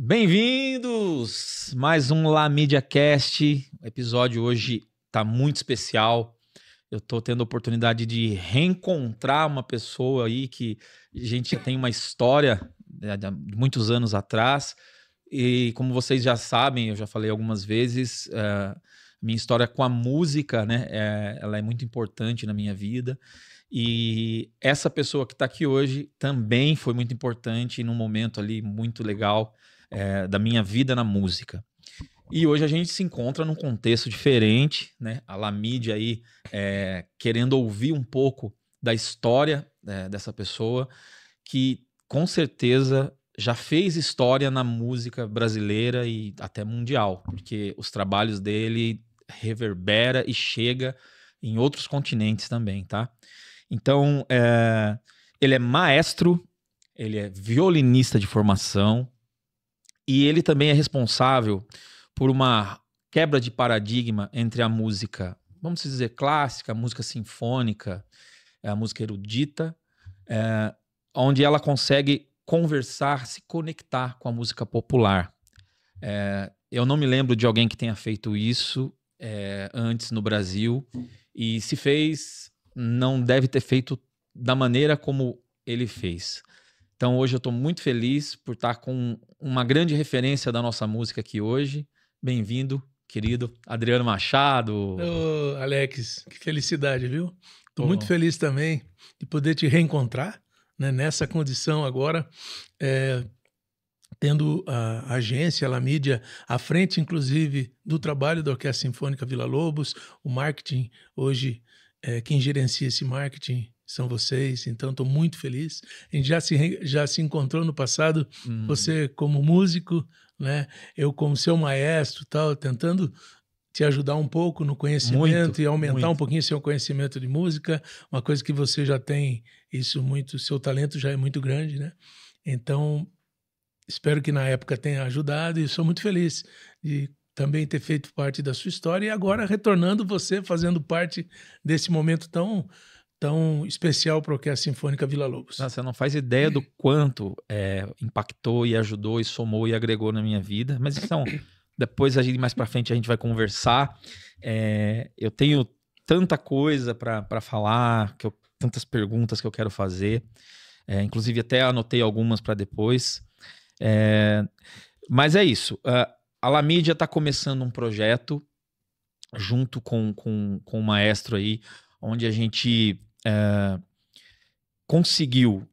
Bem-vindos! Mais um La Mídia Cast. O episódio hoje tá muito especial. Eu tô tendo a oportunidade de reencontrar uma pessoa aí que a gente já tem uma história de muitos anos atrás. E como vocês já sabem, eu já falei algumas vezes, minha história com a música, né? Ela é muito importante na minha vida. E essa pessoa que está aqui hoje também foi muito importante num momento ali muito legal da minha vida na música. E hoje a gente se encontra num contexto diferente, né? A La Mídia aí querendo ouvir um pouco da história dessa pessoa que com certeza já fez história na música brasileira e até mundial, porque os trabalhos dele reverbera e chega em outros continentes também, tá? Então, ele é maestro, ele é violinista de formação e ele também é responsável por uma quebra de paradigma entre a música, vamos dizer, clássica, a música sinfônica, a música erudita, onde ela consegue conversar, se conectar com a música popular. Eu não me lembro de alguém que tenha feito isso antes no Brasil, e se fez, não deve ter feito da maneira como ele fez. Então hoje eu estou muito feliz por estar com uma grande referência da nossa música aqui hoje. Bem-vindo, querido Adriano Machado. Ô, Alex, que felicidade, viu? Estou Pô. muito feliz também de poder te reencontrar, né, nessa condição agora, tendo a agência, a La Mídia, à frente, inclusive, do trabalho da Orquestra Sinfônica Villa-Lobos, o marketing, hoje, quem gerencia esse marketing são vocês, então estou muito feliz. A gente já se encontrou no passado, você como músico, né, eu como seu maestro, tal, tentando te ajudar um pouco no conhecimento e aumentar um pouquinho seu conhecimento de música, uma coisa que você já tem, isso muito, seu talento já é muito grande, né? Então, espero que na época tenha ajudado e sou muito feliz de também ter feito parte da sua história e agora retornando você, fazendo parte desse momento tão especial para a Orquestra Sinfônica Villa-Lobos. Você não faz ideia do quanto impactou e ajudou e somou e agregou na minha vida, mas então, depois mais para frente a gente vai conversar. Eu tenho tanta coisa para falar, tantas perguntas que eu quero fazer, inclusive até anotei algumas para depois. Mas é isso, a La Mídia está começando um projeto junto com o maestro aí, onde a gente conseguiu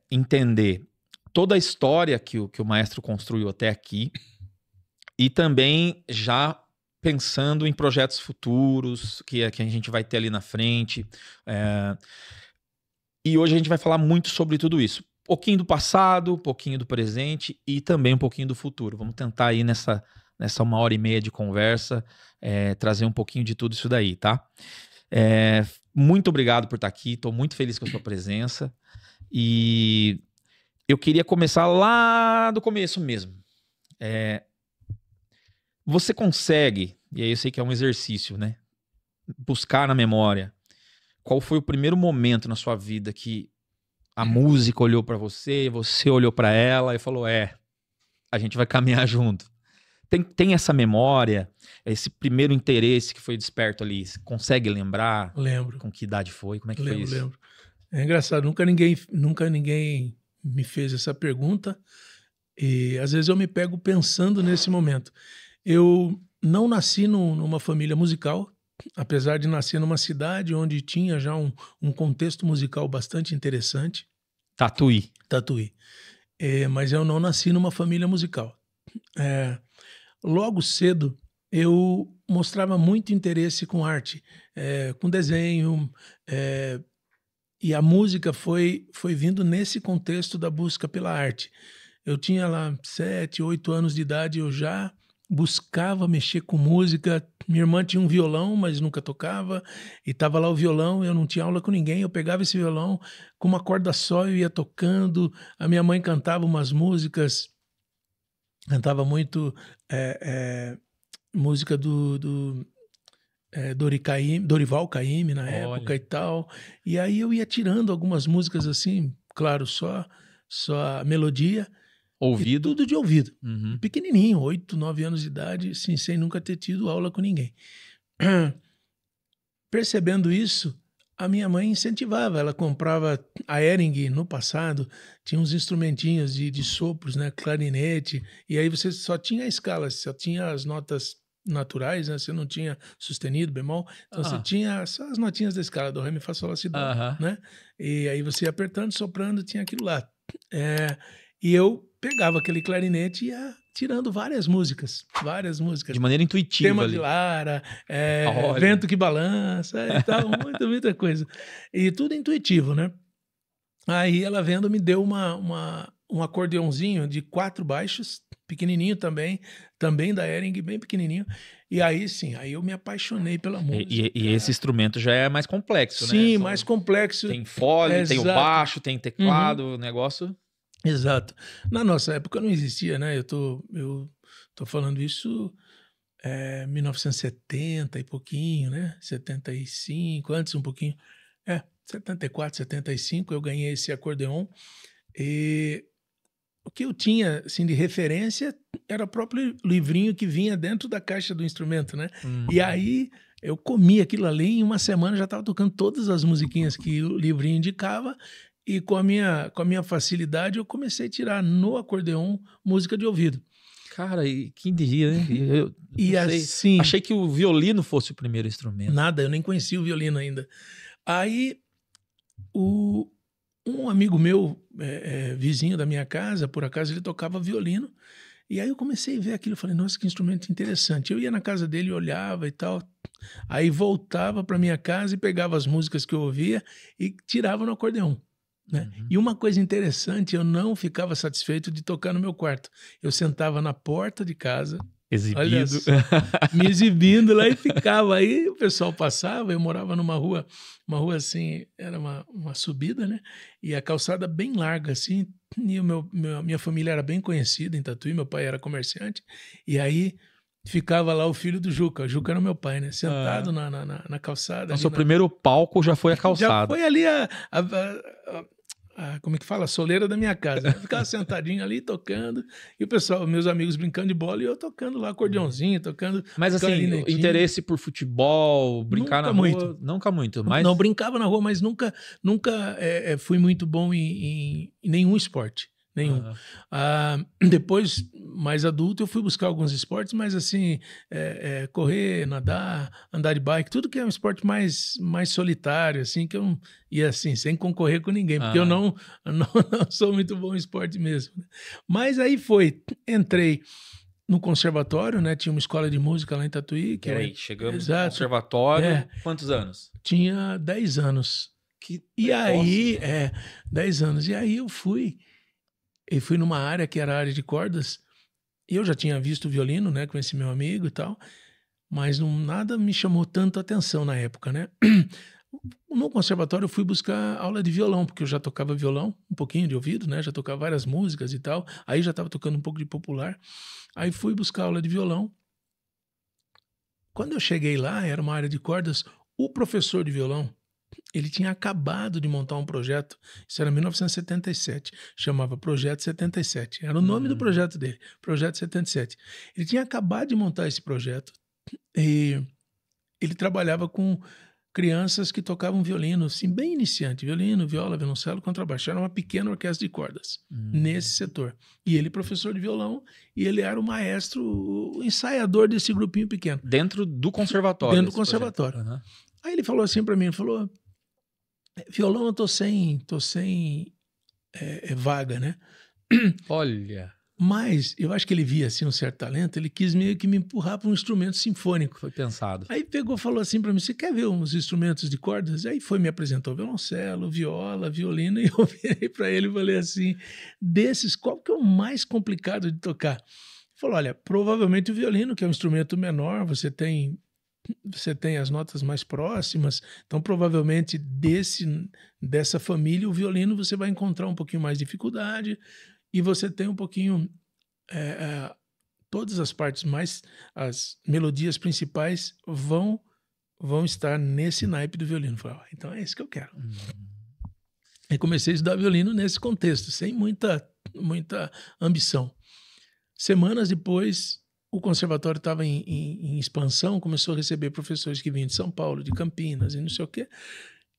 entender toda a história que o maestro construiu até aqui e também já pensando em projetos futuros que a gente vai ter ali na frente. E hoje a gente vai falar muito sobre tudo isso. Um pouquinho do passado, um pouquinho do presente e também um pouquinho do futuro. Vamos tentar aí nessa 1h30 de conversa trazer um pouquinho de tudo isso daí, tá? Muito obrigado por estar aqui, estou muito feliz com a sua presença e eu queria começar lá do começo mesmo. Você consegue, e aí eu sei que é um exercício, né? Buscar na memória qual foi o primeiro momento na sua vida que a música olhou para você, você olhou para ela e falou, a gente vai caminhar junto. Tem essa memória, esse primeiro interesse que foi desperto ali, você consegue lembrar? Lembro. Com que idade foi? Como é que foi isso? Lembro. É engraçado, nunca ninguém me fez essa pergunta e às vezes eu me pego pensando nesse momento. Eu não nasci numa família musical, apesar de nascer numa cidade onde tinha já um contexto musical bastante interessante. Tatuí. Mas eu não nasci numa família musical. Logo cedo, eu mostrava muito interesse com arte, com desenho, e a música foi vindo nesse contexto da busca pela arte. Eu tinha lá 7, 8 anos de idade, eu já buscava mexer com música. Minha irmã tinha um violão, mas nunca tocava, e estava lá o violão, eu não tinha aula com ninguém, eu pegava esse violão, com uma corda só eu ia tocando, a minha mãe cantava umas músicas, cantava muito música do Dorival Caymmi na época e tal, e aí eu ia tirando algumas músicas assim, claro, só a melodia, Ouvido? Tudo de ouvido. Uhum. Pequenininho, 8, 9 anos de idade, assim, sem nunca ter tido aula com ninguém. Percebendo isso, a minha mãe incentivava. Ela comprava a Hering no passado, tinha uns instrumentinhos de sopros, né? Clarinete, e aí você só tinha a escala, só tinha as notas naturais, né? Você não tinha sustenido, bemol, então você tinha só as notinhas da escala, do ré, mi, fá, sol, lá, si, dó, né? E aí você ia apertando, soprando, tinha aquilo lá. E eu pegava aquele clarinete e ia tirando várias músicas. De maneira intuitiva. Tema ali. de Lara, Vento que Balança e tal, muita coisa. E tudo intuitivo, né? Aí ela vendo me deu um acordeãozinho de 4 baixos, pequenininho também da Hering, bem pequenininho. E aí sim, aí eu me apaixonei pela música. E esse instrumento já é mais complexo, né? Sim, mais complexo. Tem fole, tem o baixo, tem teclado, o negócio... Exato. Na nossa época não existia, né? Eu tô falando isso 1970 e pouquinho, né? 75, antes um pouquinho. 74, 75, eu ganhei esse acordeon. E o que eu tinha assim, de referência era o próprio livrinho que vinha dentro da caixa do instrumento, né? E aí eu comia aquilo ali, em uma semana já estava tocando todas as musiquinhas que o livrinho indicava. E com a minha facilidade, eu comecei a tirar no acordeon música de ouvido. Cara, e quem diria, né? E assim... Achei que o violino fosse o primeiro instrumento. Nada, eu nem conhecia o violino ainda. Aí, um amigo meu, vizinho da minha casa, por acaso, ele tocava violino. E aí eu comecei a ver aquilo, falei, nossa, que instrumento interessante. Eu ia na casa dele, olhava e tal. Aí voltava para minha casa e pegava as músicas que eu ouvia e tirava no acordeon. Né? E uma coisa interessante, eu não ficava satisfeito de tocar no meu quarto. Eu sentava na porta de casa, exibido, me exibindo lá e ficava. Aí o pessoal passava, eu morava numa rua assim, era uma subida, né? E a calçada bem larga assim, e minha família era bem conhecida em Tatuí, meu pai era comerciante, e aí ficava lá o filho do Juca. O Juca era meu pai, né? Sentado na calçada. Então, seu primeiro palco já foi a calçada. Já foi ali como é que fala? A soleira da minha casa. Eu ficava sentadinho ali, tocando, e o pessoal, meus amigos brincando de bola, e eu tocando lá acordeãozinho, tocando. Mas assim, o interesse por futebol, brincar na rua, nunca muito. Mas... Não, brincava na rua, mas nunca fui muito bom em nenhum esporte. Nenhum. Depois, mais adulto, eu fui buscar alguns esportes, mas assim, correr, nadar, andar de bike, tudo que é um esporte mais solitário, assim, que eu ia assim, sem concorrer com ninguém, porque eu não sou muito bom em esporte mesmo. Mas aí entrei no conservatório, né? Tinha uma escola de música lá em Tatuí. Chegamos no conservatório, quantos anos? Tinha 10 anos. Aí, 10 anos. E aí eu fui numa área que era a área de cordas, e eu já tinha visto o violino, né, com esse meu amigo e tal, mas nada me chamou tanto a atenção na época, né? No conservatório eu fui buscar aula de violão, porque eu já tocava violão, um pouquinho de ouvido, né, já tocava várias músicas e tal, aí já estava tocando um pouco de popular, aí fui buscar aula de violão. Quando eu cheguei lá, era uma área de cordas, o professor de violão, ele tinha acabado de montar um projeto, isso era em 1977, chamava Projeto 77, era o nome do projeto dele, Projeto 77. Ele tinha acabado de montar esse projeto e ele trabalhava com crianças que tocavam violino, assim, bem iniciante, violino, viola, violoncelo, contrabaixo, era uma pequena orquestra de cordas nesse setor. E ele professor de violão, e ele era o maestro, o ensaiador desse grupinho pequeno. Dentro do conservatório. Dentro do conservatório. Aí ele falou assim para mim, ele falou, violão eu tô sem vaga, né? Olha. Mas eu acho que ele via assim um certo talento, ele quis meio que me empurrar para um instrumento sinfônico. Foi pensado. Aí falou assim para mim, você quer ver uns instrumentos de cordas? Aí me apresentou violoncelo, viola, violino, e eu virei para ele e falei assim, desses, qual que é o mais complicado de tocar? Ele falou, olha, provavelmente o violino, que é um instrumento menor, você tem as notas mais próximas, então provavelmente dessa família, o violino você vai encontrar um pouquinho mais de dificuldade, e você tem um pouquinho, todas as partes as melodias principais vão estar nesse naipe do violino. Eu falei, então é isso que eu quero. E comecei a estudar violino nesse contexto, sem muita ambição. Semanas depois, o conservatório estava em expansão, começou a receber professores que vinham de São Paulo, de Campinas e não sei o quê.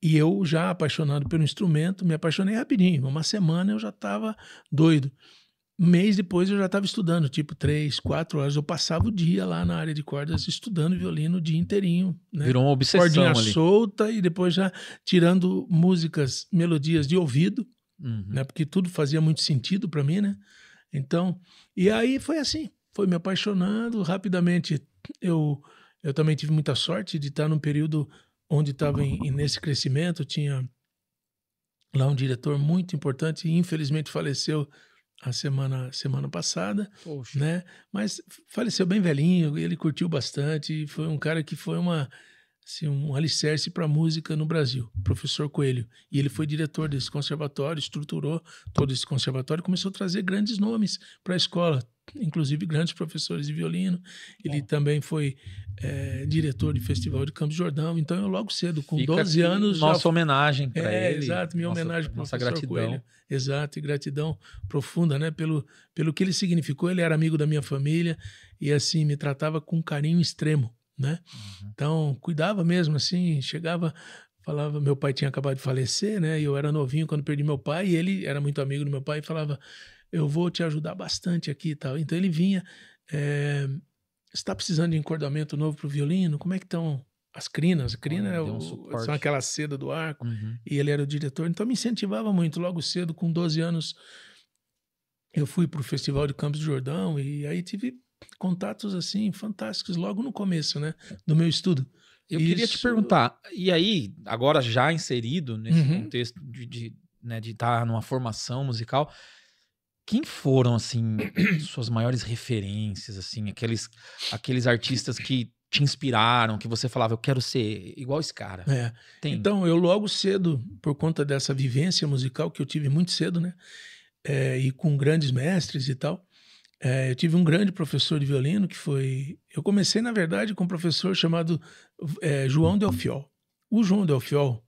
E eu, já apaixonado pelo instrumento, me apaixonei rapidinho. Uma semana eu já estava doido. Um mês depois eu já estava estudando, tipo 3, 4 horas. Eu passava o dia lá na área de cordas estudando violino o dia inteirinho, né? Virou uma obsessão Cordinha ali. solta e depois já tirando músicas, melodias de ouvido, Uhum. né? Porque tudo fazia muito sentido para mim, né? Então, e aí foi assim, foi me apaixonando rapidamente. Eu também tive muita sorte de estar num período onde estava nesse crescimento. Tinha lá um diretor muito importante, infelizmente faleceu a semana passada, Poxa. né? Mas faleceu bem velhinho, ele curtiu bastante, foi um cara que foi assim, um alicerce para a música no Brasil, professor Coelho. E ele foi diretor desse conservatório, estruturou todo esse conservatório, começou a trazer grandes nomes para a escola, inclusive grandes professores de violino. Ele também foi diretor de Festival de Campos do Jordão. Então eu logo cedo, com Fica 12 aqui anos... nossa homenagem para ele. Exato, minha homenagem para o professor gratidão. Coelho. Exato, e gratidão profunda, né? Pelo que ele significou. Ele era amigo da minha família e, assim, me tratava com carinho extremo, né? Uhum. Então, cuidava mesmo, assim, chegava, falava... Meu pai tinha acabado de falecer, né? E eu era novinho quando perdi meu pai, e ele era muito amigo do meu pai e falava: eu vou te ajudar bastante aqui e tal. Então, ele vinha... você está precisando de encordamento novo para o violino? Como é que estão as crinas? A crina são aquela seda do arco. Uhum. E ele era o diretor, então me incentivava muito. Logo cedo, com 12 anos, eu fui para o Festival de Campos do Jordão e aí tive contatos assim fantásticos logo no começo, né, do meu estudo. Eu queria te perguntar, e aí, agora já inserido nesse contexto de estar numa formação musical, quem foram, assim, suas maiores referências, assim, aqueles artistas que te inspiraram, que você falava, eu quero ser igual esse cara? Então, eu logo cedo, por conta dessa vivência musical que eu tive muito cedo, né, e com grandes mestres e tal, eu tive um grande professor de violino que foi... Eu comecei, na verdade, com um professor chamado João Delfiol. O João Delfiol,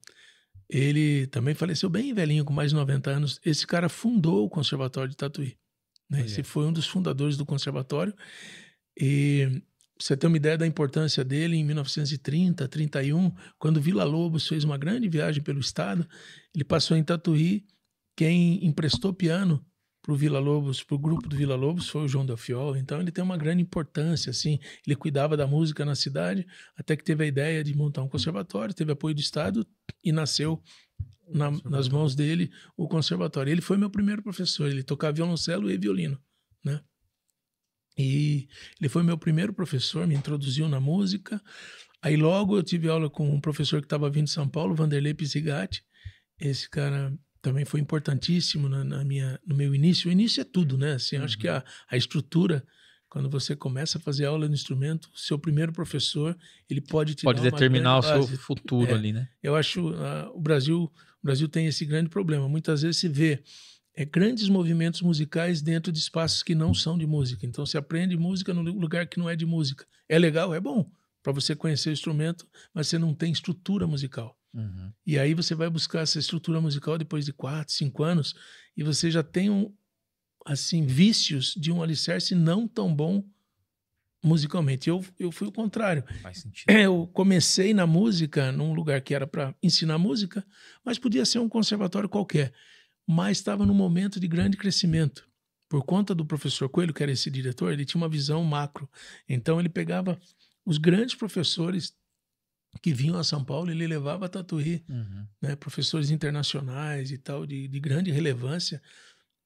ele também faleceu bem velhinho, com mais de 90 anos. Esse cara fundou o Conservatório de Tatuí, né? Esse foi um dos fundadores do conservatório. E pra você ter uma ideia da importância dele, em 1930, 31, quando Villa-Lobos fez uma grande viagem pelo estado, ele passou em Tatuí. Quem emprestou piano para o Villa-Lobos, para o grupo do Villa-Lobos, foi o João Delfiol. Então ele tem uma grande importância, assim. Ele cuidava da música na cidade, até que teve a ideia de montar um conservatório, teve apoio do Estado e nasceu nas mãos dele o conservatório. Ele foi meu primeiro professor, ele tocava violoncelo e violino, né? E ele foi meu primeiro professor, me introduziu na música. Aí logo eu tive aula com um professor que estava vindo de São Paulo, Vanderlei Pizzigatti. Esse cara também foi importantíssimo no meu início. O início é tudo, né? Assim, eu acho que a estrutura, quando você começa a fazer aula no instrumento, o seu primeiro professor, ele pode te dar uma determinar o grande seu base. futuro ali, né? Eu acho o Brasil tem esse grande problema. Muitas vezes se vê grandes movimentos musicais dentro de espaços que não são de música. Então, se aprende música no lugar que não é de música. É legal, é bom para você conhecer o instrumento, mas você não tem estrutura musical. Uhum. E aí você vai buscar essa estrutura musical depois de 4, 5 anos e você já tem assim, vícios de um alicerce não tão bom musicalmente. Eu fui o contrário. Faz sentido. Eu comecei na música num lugar que era para ensinar música, mas podia ser um conservatório qualquer. Mas estava num momento de grande crescimento. Por conta do professor Coelho, que era esse diretor, ele tinha uma visão macro. Então ele pegava os grandes professores que vinham a São Paulo, ele levava a Tatuí, né, professores internacionais e tal, de grande relevância,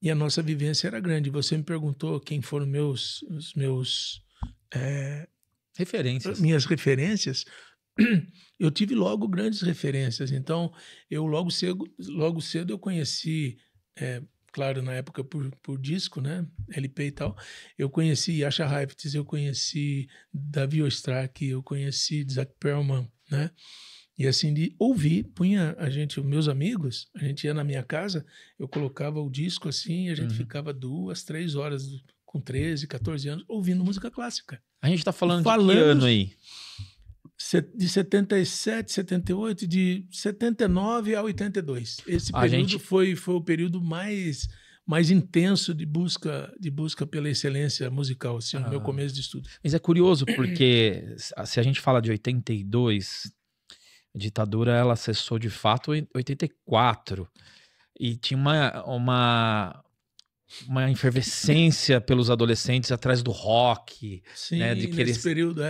e a nossa vivência era grande. Você me perguntou quem foram minhas referências. Eu tive logo grandes referências. Então, eu logo cedo eu conheci, claro, na época por disco, né, LP e tal, eu conheci Jascha Heifetz, eu conheci Davi Oistrakh, eu conheci Isaac Perlman, né, e assim, de ouvir, meus amigos, a gente ia na minha casa, eu colocava o disco assim, e a gente ficava 2, 3 horas, com 13, 14 anos, ouvindo música clássica. A gente tá falando de que ano aí? De 77, 78, de 79 a 82. Esse período foi o período mais intenso de busca pela excelência musical, assim, no meu começo de estudo. Mas é curioso, porque se a gente fala de 82, a ditadura ela cessou de fato em 84. E tinha uma efervescência pelos adolescentes atrás do rock. Sim, né, nesse período,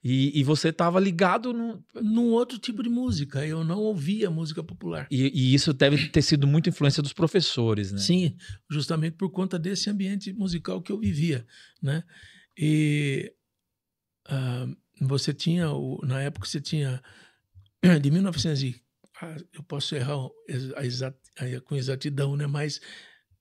E você estava ligado num outro tipo de música. Eu não ouvia música popular. E isso deve ter sido muita influência dos professores, né? Sim, justamente por conta desse ambiente musical que eu vivia, né? E você tinha, na época você tinha, de 1900 eu posso errar com exatidão, né? Mas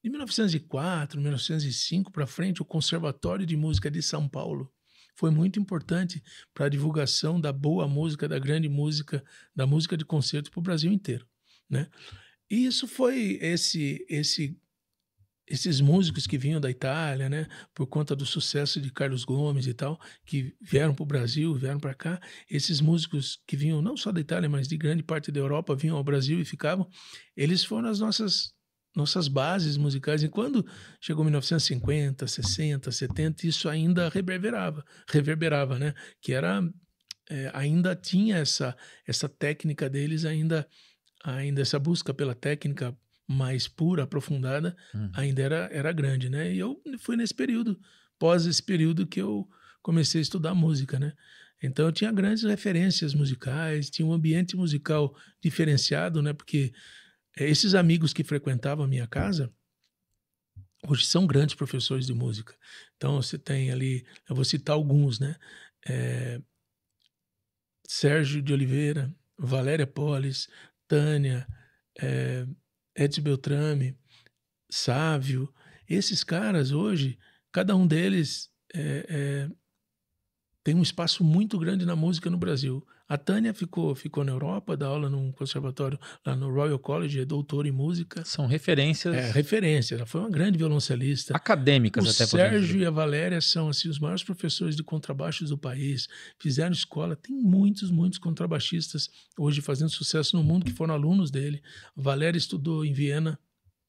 de 1904, 1905 para frente, o Conservatório de Música de São Paulo foi muito importante para a divulgação da boa música, da grande música, da música de concerto para o Brasil inteiro, né? E isso foi esses músicos que vinham da Itália, né, por conta do sucesso de Carlos Gomes e tal, que vieram para o Brasil, vieram para cá. Esses músicos que vinham não só da Itália, mas de grande parte da Europa, vinham ao Brasil e ficavam. Eles foram as nossas bases musicais. E quando chegou 1950, 60, 70, isso ainda reverberava, né? Que era ainda tinha essa técnica deles, ainda essa busca pela técnica mais pura, aprofundada, ainda era grande, né? E eu fui nesse período, pós esse período que eu comecei a estudar música, né? Então eu tinha grandes referências musicais, tinha um ambiente musical diferenciado, né? Porque esses amigos que frequentavam a minha casa hoje são grandes professores de música. Então você tem ali, eu vou citar alguns, né? Sérgio de Oliveira, Valéria Polis, Tânia, Edson Beltrame, Sávio. Esses caras hoje, cada um deles tem um espaço muito grande na música no Brasil. A Tânia ficou na Europa, dá aula num conservatório lá no Royal College, é doutora em música. São referências... referência. Ela foi uma grande violoncelista. Acadêmicas até. O Sérgio e a Valéria são assim, os maiores professores de contrabaixos do país. Fizeram escola. Tem muitos contrabaixistas hoje fazendo sucesso no mundo que foram alunos dele. A Valéria estudou em Viena,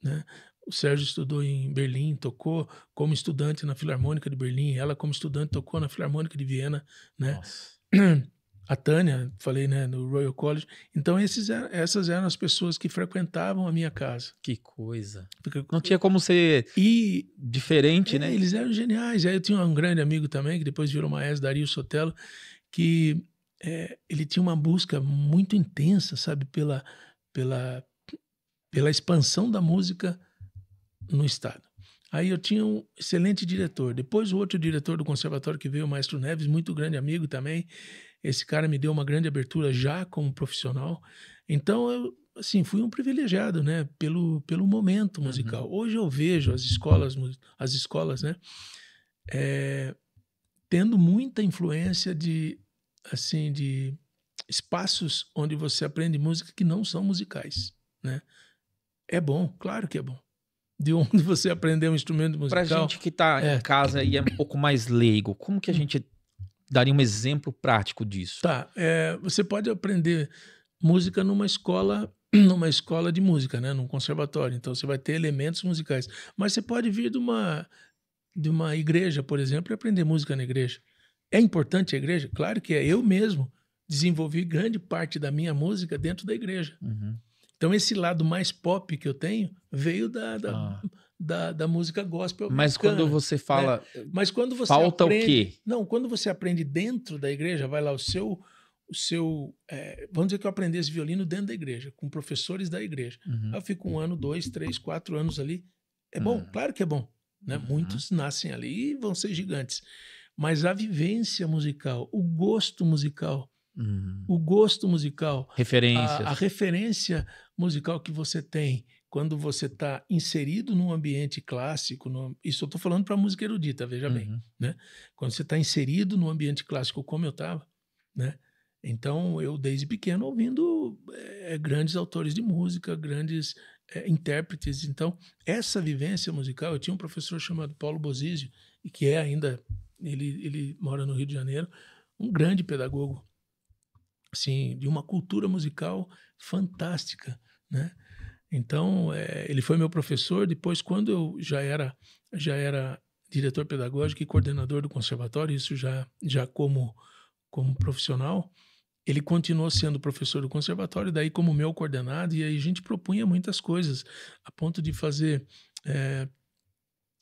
né? O Sérgio estudou em Berlim, tocou como estudante na Filarmônica de Berlim. Ela, como estudante, tocou na Filarmônica de Viena, né? A Tânia, falei, né, no Royal College. Então, essas eram as pessoas que frequentavam a minha casa. Que coisa. Não tinha como ser diferente, né? Eles eram geniais. Aí eu tinha um grande amigo também, que depois virou maestro, Dario Sotelo, que ele tinha uma busca muito intensa, sabe, pela expansão da música no estado. Aí eu tinha um excelente diretor. Depois o outro diretor do conservatório que veio, o Maestro Neves, muito grande amigo também. Esse cara me deu uma grande abertura já como profissional. Então eu, assim, fui um privilegiado, né, pelo momento musical. Hoje eu vejo as escolas, né, tendo muita influência de espaços onde você aprende música que não são musicais, né? É bom, claro que é bom. De onde você aprender um instrumento musical. Pra gente que tá em casa e é um pouco mais leigo, como que a gente daria um exemplo prático disso? Tá, você pode aprender música numa escola de música, né? Num conservatório. Então você vai ter elementos musicais. Mas você pode vir de uma igreja, por exemplo, e aprender música na igreja. É importante a igreja? Claro que é. Eu mesmo desenvolvi grande parte da minha música dentro da igreja. Então, esse lado mais pop que eu tenho veio da música gospel. Mas quando você fala... Mas quando você falta aprende, o quê? Não, quando você aprende dentro da igreja, vai lá vamos dizer que eu aprendi esse violino dentro da igreja, com professores da igreja. Aí eu fico 1 ano, 2, 3, 4 anos ali. É bom? Claro que é bom. Né? Muitos nascem ali e vão ser gigantes. Mas a vivência musical, o gosto musical, referências. A referência musical que você tem quando você está inserido num ambiente clássico, isso eu estou falando para música erudita, veja bem, né? Quando você está inserido num ambiente clássico como eu estava, né? Então eu desde pequeno ouvindo grandes autores de música, grandes intérpretes. Então essa vivência musical, eu tinha um professor chamado Paulo Bozizio, e que ainda, ele mora no Rio de Janeiro, um grande pedagogo. assim, de uma cultura musical fantástica, né? Então, ele foi meu professor. Depois, quando eu já era diretor pedagógico e coordenador do conservatório, isso já como profissional, ele continuou sendo professor do conservatório, daí como meu coordenado, e aí a gente propunha muitas coisas, a ponto de fazer.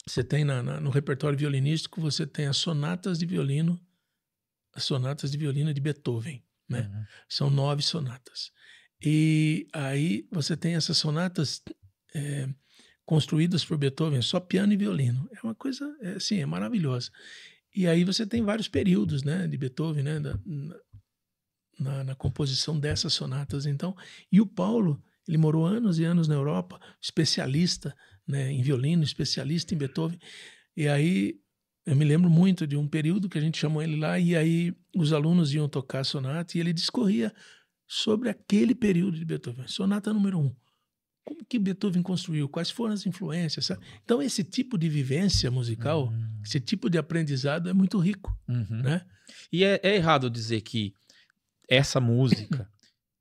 Você tem no repertório violinístico, você tem as sonatas de violino de Beethoven, né? Uhum. São 9 sonatas. E aí você tem essas sonatas construídas por Beethoven, só piano e violino. É uma coisa, assim, é maravilhosa. E aí você tem vários períodos, né, de Beethoven, né, na composição dessas sonatas. Então, e o Paulo, ele morou anos e anos na Europa, especialista, né, em violino, especialista em Beethoven. E aí eu me lembro muito de um período que a gente chamou ele lá, e aí os alunos iam tocar a sonata e ele discorria sobre aquele período de Beethoven. Sonata número 1. Como que Beethoven construiu? Quais foram as influências? Sabe? Então, esse tipo de vivência musical, esse tipo de aprendizado é muito rico, Uhum. né? E é errado dizer que essa música,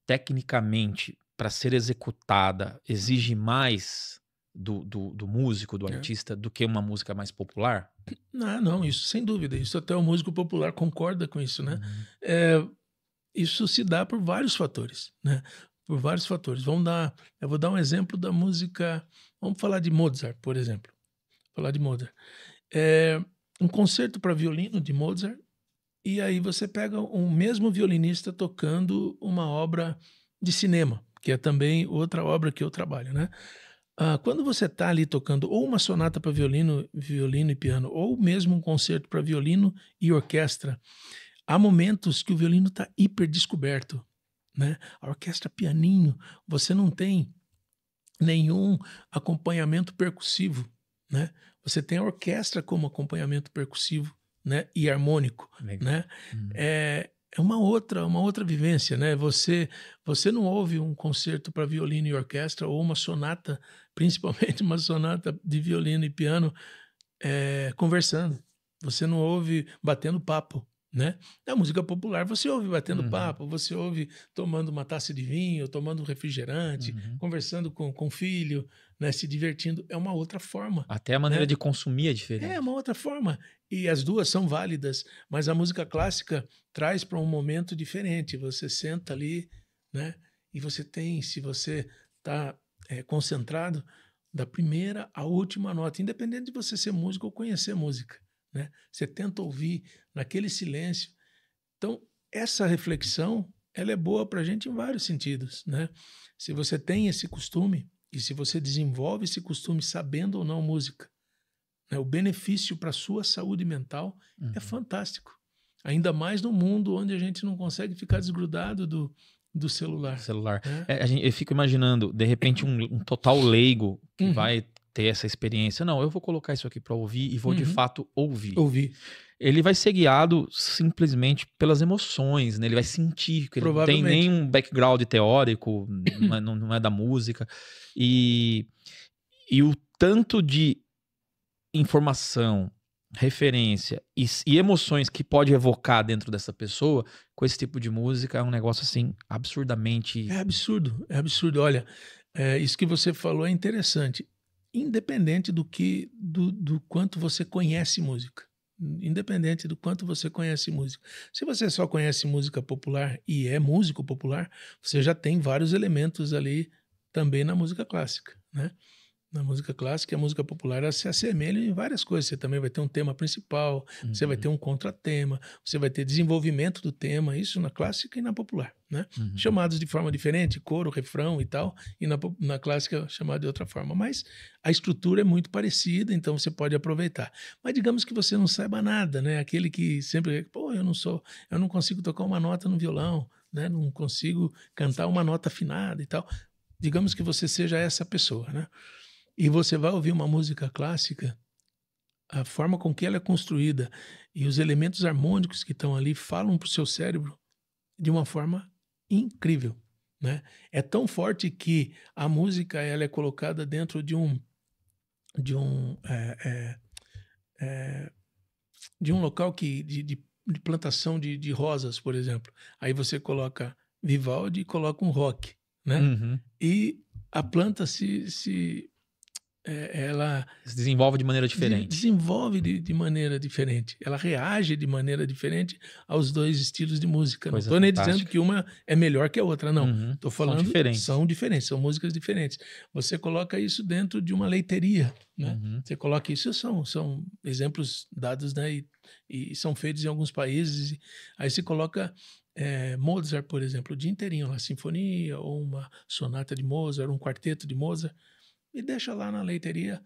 tecnicamente, para ser executada, exige mais do músico, do É. artista, do que uma música mais popular? Não, isso sem dúvida. Isso até o músico popular concorda com isso, né? Uhum. Isso se dá por vários fatores, né? Por vários fatores. Eu vou dar um exemplo da música. Vamos falar de Mozart, por exemplo. Falar de Mozart. É, um concerto para violino de Mozart, e aí você pega um mesmo violinista tocando uma obra de cinema, que é também outra obra que eu trabalho, né? Quando você está ali tocando ou uma sonata para violino e piano, ou mesmo um concerto para violino e orquestra, há momentos que o violino está hiper descoberto, né? A orquestra pianinho, você não tem nenhum acompanhamento percussivo, né? Você tem a orquestra como acompanhamento percussivo, né? E harmônico, Legal. né? É uma outra vivência, né? Você não ouve um concerto para violino e orquestra ou uma sonata, principalmente uma sonata de violino e piano, conversando. Você não ouve batendo papo, né? Na música popular você ouve batendo Uhum. papo, você ouve tomando uma taça de vinho, tomando um refrigerante, Uhum. conversando com o filho, né? Se divertindo. É uma outra forma, Até a maneira né? de consumir é É diferente. uma outra forma. E as duas são válidas, mas a música clássica traz para um momento diferente. Você senta ali, né? E você tem, se você está concentrado, da primeira à última nota, independente de você ser músico ou conhecer música, né? Você tenta ouvir naquele silêncio. Então, essa reflexão, ela é boa para a gente em vários sentidos, né? Se você tem esse costume e se você desenvolve esse costume sabendo ou não música, né, o benefício para a sua saúde mental é Uhum. fantástico. Ainda mais no mundo onde a gente não consegue ficar desgrudado do Do celular, celular. né? Eu fico imaginando, de repente, um total leigo que Uhum, vai ter essa experiência. Não, eu vou colocar isso aqui para ouvir e vou de uhum. fato ouvir. Ouvir, Ele vai ser guiado simplesmente pelas emoções, né? Ele vai sentir, que ele não tem provavelmente. nenhum background teórico, não é da música. E, e o tanto de informação, referência e emoções que pode evocar dentro dessa pessoa com esse tipo de música é um negócio assim absurdamente. É absurdo, é absurdo. Olha, isso que você falou é interessante. Independente do quanto você conhece música. Independente do quanto você conhece música. Se você só conhece música popular e é músico popular, você já tem vários elementos ali também na música clássica, né? Na música clássica e a música popular, elas se assemelham em várias coisas. Você também vai ter um tema principal, você vai ter Uhum, um contratema, você vai ter desenvolvimento do tema, isso na clássica e na popular, né? uhum. Chamados de forma diferente, coro, refrão e tal, e na clássica chamado de outra forma. Mas a estrutura é muito parecida, então você pode aproveitar. Mas digamos que você não saiba nada, né? Aquele que sempre, pô, eu não consigo tocar uma nota no violão, né? Não consigo cantar uma nota afinada e tal. Digamos que você seja essa pessoa, né? E você vai ouvir uma música clássica, a forma com que ela é construída e os elementos harmônicos que estão ali falam para o seu cérebro de uma forma incrível, né? É tão forte que a música ela é colocada dentro de um local que de de plantação de rosas, por exemplo. Aí você coloca Vivaldi e coloca um rock, né? Uhum. E a planta ela Se desenvolve de maneira diferente. desenvolve de maneira diferente. Ela reage de maneira diferente aos dois estilos de música. Não Coisa estou nem dizendo fantástica. que uma é melhor que a outra, não. Uhum. Estou São falando diferentes. são músicas diferentes. Você coloca isso dentro de uma leiteria, né? Uhum. Você coloca isso, são exemplos dados, né? E são feitos em alguns países. Aí você coloca Mozart, por exemplo, o dia inteirinho, uma sinfonia ou uma sonata de Mozart, um quarteto de Mozart, e deixa lá na leiteria.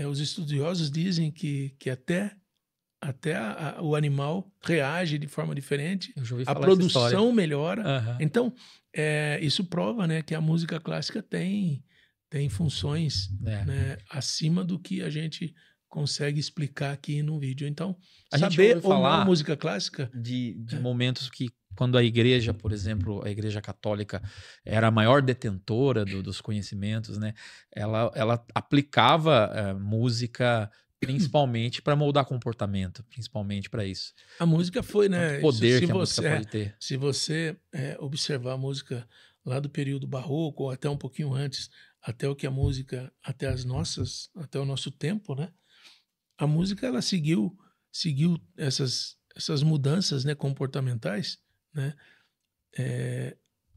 Os estudiosos dizem que até o animal reage de forma diferente, Eu já ouvi a falar essa história. produção melhora. Aham. Então, isso prova, né, que a música clássica tem funções, É. né, acima do que a gente consegue explicar aqui no vídeo. Então, A gente saber ouve ou não falar música clássica, de momentos que, quando a igreja, por exemplo, a igreja católica era a maior detentora dos conhecimentos, né? Ela aplicava música principalmente para moldar comportamento, principalmente para isso. a música foi, Tanto né? poder que a música pode ter. Se você observar a música lá do período barroco, ou até um pouquinho antes, até o que a música, até o nosso tempo, né? A música ela seguiu essas mudanças, né, comportamentais, né?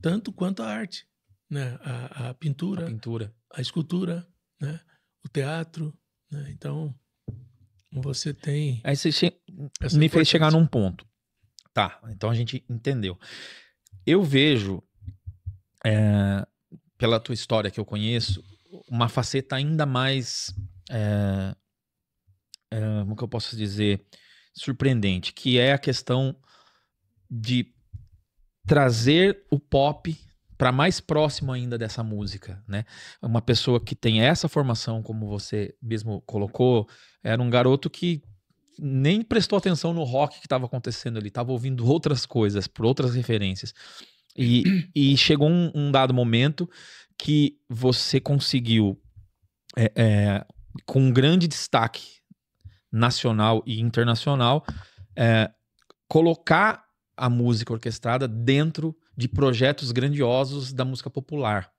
Tanto quanto a arte, né? A A pintura, pintura. a escultura, né? O teatro, né? Então você tem Aí você essa me fez chegar importância. num ponto. Tá, então a gente entendeu. Eu vejo, pela tua história que eu conheço, uma faceta ainda mais, como que eu posso dizer, surpreendente, que é a questão de trazer o pop para mais próximo ainda dessa música, né? Uma pessoa que tem essa formação, como você mesmo colocou, era um garoto que nem prestou atenção no rock que estava acontecendo ali, estava ouvindo outras coisas, por outras referências. E chegou um dado momento que você conseguiu, com um grande destaque nacional e internacional, colocar a música orquestrada dentro de projetos grandiosos da música popular.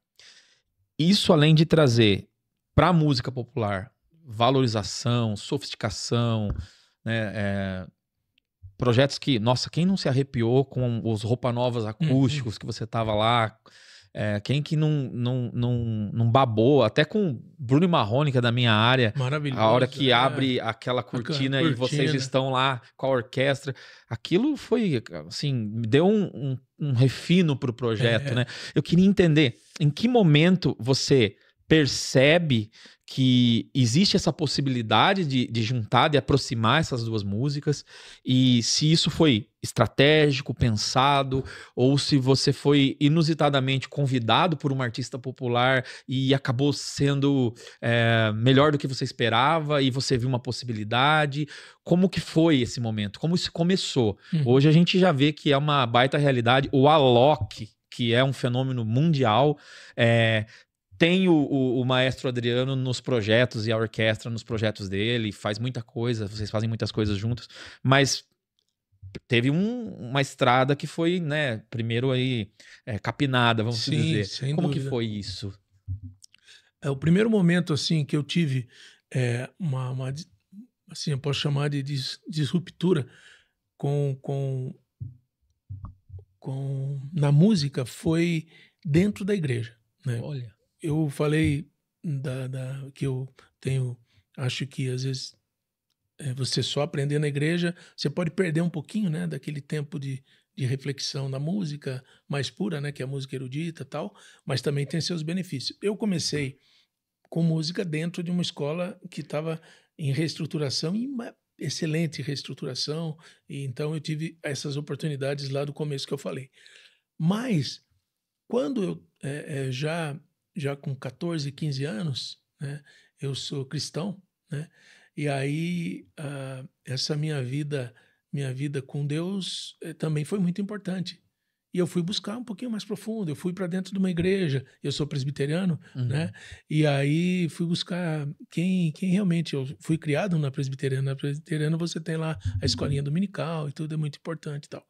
Isso, além de trazer para a música popular valorização, sofisticação, né, projetos que, nossa, quem não se arrepiou com os Roupa Novas acústicos que você tava lá? Quem que não babou? Até com Bruno e Marrone, que é da minha área, Maravilhoso. a hora que abre aquela cortina e vocês estão lá com a orquestra. Aquilo foi, assim, me deu um refino pro projeto, né? Eu queria entender em que momento você percebe que existe essa possibilidade de juntar, de aproximar essas duas músicas, e se isso foi estratégico, pensado, ou se você foi inusitadamente convidado por uma artista popular e acabou sendo melhor do que você esperava e você viu uma possibilidade. Como que foi esse momento? Como isso começou? Hoje a gente já vê que é uma baita realidade. O Alok, que é um fenômeno mundial, tem o maestro Adriano nos projetos e a orquestra nos projetos dele, faz muita coisa, vocês fazem muitas coisas juntos, mas teve uma estrada que foi, né, primeiro aí capinada, vamos dizer. Sem Como dúvida. que foi isso? O primeiro momento assim que eu tive assim, eu posso chamar de disruptura na música foi dentro da igreja, né? Olha. Eu falei que eu tenho, acho que às vezes você só aprender na igreja, você pode perder um pouquinho, né, daquele tempo de reflexão da música mais pura, né, que é a música erudita e tal, mas também tem seus benefícios. Eu comecei com música dentro de uma escola que estava em reestruturação, e uma excelente reestruturação, e então eu tive essas oportunidades lá do começo que eu falei. Mas, quando eu já com 14, 15 anos, né, eu sou cristão, né, e aí essa minha vida com Deus também foi muito importante. E eu fui buscar um pouquinho mais profundo. Eu fui para dentro de uma igreja. Eu sou presbiteriano, né? E aí fui buscar quem realmente... Eu fui criado na presbiteriana. Na presbiteriana você tem lá a escolinha dominical e tudo, é muito importante e tal.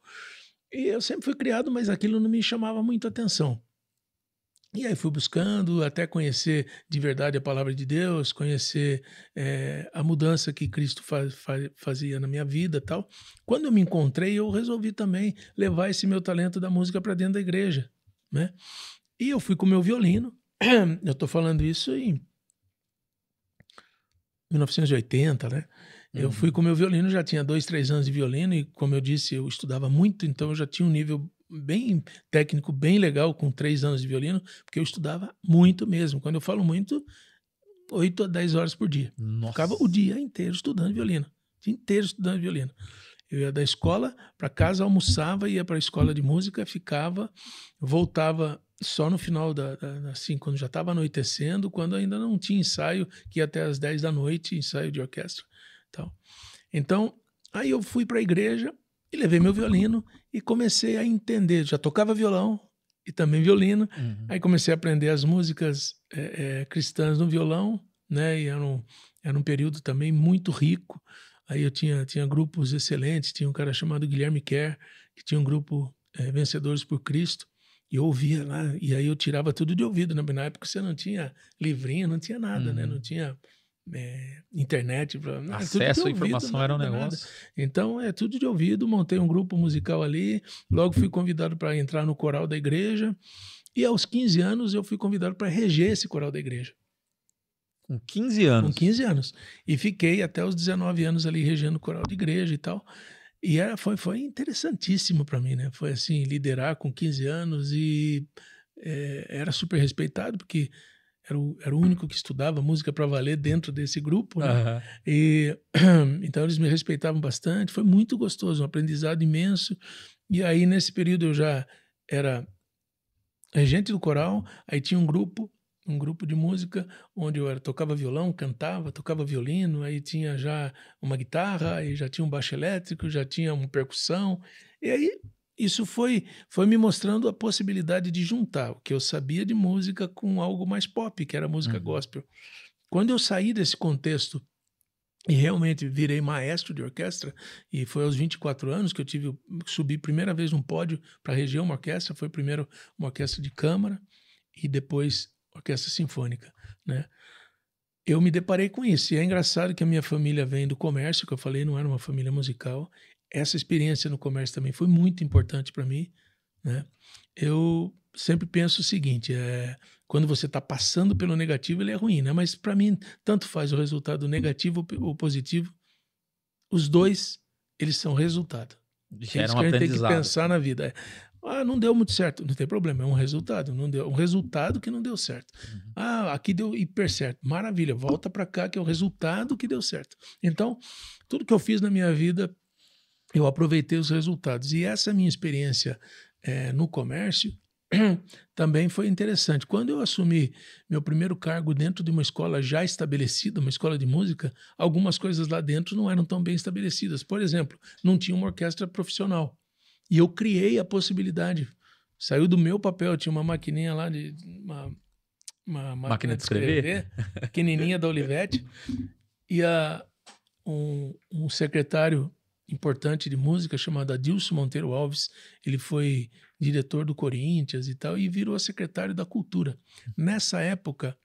E eu sempre fui criado, mas aquilo não me chamava muito atenção. E aí fui buscando até conhecer de verdade a palavra de Deus, conhecer a mudança que Cristo fazia na minha vida e tal. Quando eu me encontrei, eu resolvi também levar esse meu talento da música para dentro da igreja, né? E eu fui com o meu violino, eu estou falando isso em 1980, né? Eu fui com o meu violino, já tinha 2, 3 anos de violino e, como eu disse, eu estudava muito, então eu já tinha um nível bem técnico, bem legal com 3 anos de violino, porque eu estudava muito mesmo. Quando eu falo muito, 8 a 10 horas por dia. Nossa. Ficava o dia inteiro estudando violino. O dia inteiro estudando violino. Eu ia da escola para casa, almoçava, ia para a escola de música, ficava, voltava só no final assim, quando já estava anoitecendo, quando ainda não tinha ensaio, que ia até às 10 da noite, ensaio de orquestra. Então, aí eu fui para a igreja e levei meu violino e comecei a entender. Já tocava violão e também violino. Aí comecei a aprender as músicas cristãs no violão, né? E era um período também muito rico. Aí eu tinha grupos excelentes. Tinha um cara chamado Guilherme Kerr, que tinha um grupo Vencedores por Cristo. E eu ouvia lá, e aí eu tirava tudo de ouvido. Né? Na época você não tinha livrinho, não tinha nada, né? Não tinha... internet, acesso à informação era um negócio. Então é tudo de ouvido. Montei um grupo musical ali, logo fui convidado para entrar no coral da igreja e aos 15 anos eu fui convidado para reger esse coral da igreja. Com 15 anos? Com 15 anos. E fiquei até os 19 anos ali regendo o coral de igreja e tal. E foi interessantíssimo para mim, né? Foi assim, liderar com 15 anos e era super respeitado porque era o único que estudava música para valer dentro desse grupo, né? E então eles me respeitavam bastante, foi muito gostoso, um aprendizado imenso. E aí nesse período eu já era regente do coral, aí tinha um grupo de música onde eu tocava violão, cantava, tocava violino, aí tinha já uma guitarra, aí já tinha um baixo elétrico, já tinha uma percussão, e aí isso foi me mostrando a possibilidade de juntar o que eu sabia de música com algo mais pop, que era música gospel. Quando eu saí desse contexto e realmente virei maestro de orquestra, e foi aos 24 anos que eu subi primeira vez num pódio para reger uma orquestra, foi primeiro uma orquestra de câmara e depois orquestra sinfônica, né? Eu me deparei com isso, e é engraçado que a minha família vem do comércio, que eu falei, não era uma família musical. Essa experiência no comércio também foi muito importante para mim, né? Eu sempre penso o seguinte, quando você está passando pelo negativo, ele é ruim, né? Mas para mim, tanto faz o resultado negativo ou positivo, os dois, eles são resultado. Já era isso um que a gente tem que aprendizado. pensar na vida. Não deu muito certo, não tem problema, é um resultado, não deu, um resultado que não deu certo. Aqui deu hiper certo, maravilha, volta para cá que é o resultado que deu certo. Então, tudo que eu fiz na minha vida, eu aproveitei os resultados. E essa minha experiência no comércio também foi interessante. Quando eu assumi meu primeiro cargo dentro de uma escola já estabelecida, uma escola de música, algumas coisas lá dentro não eram tão bem estabelecidas. Por exemplo, não tinha uma orquestra profissional. E eu criei a possibilidade. Saiu do meu papel, tinha uma maquininha lá, uma máquina de escrever pequenininha da Olivetti, e um secretário importante de música chamado Adilson Monteiro Alves, ele foi diretor do Corinthians e tal, e virou secretário da Cultura. Nessa época,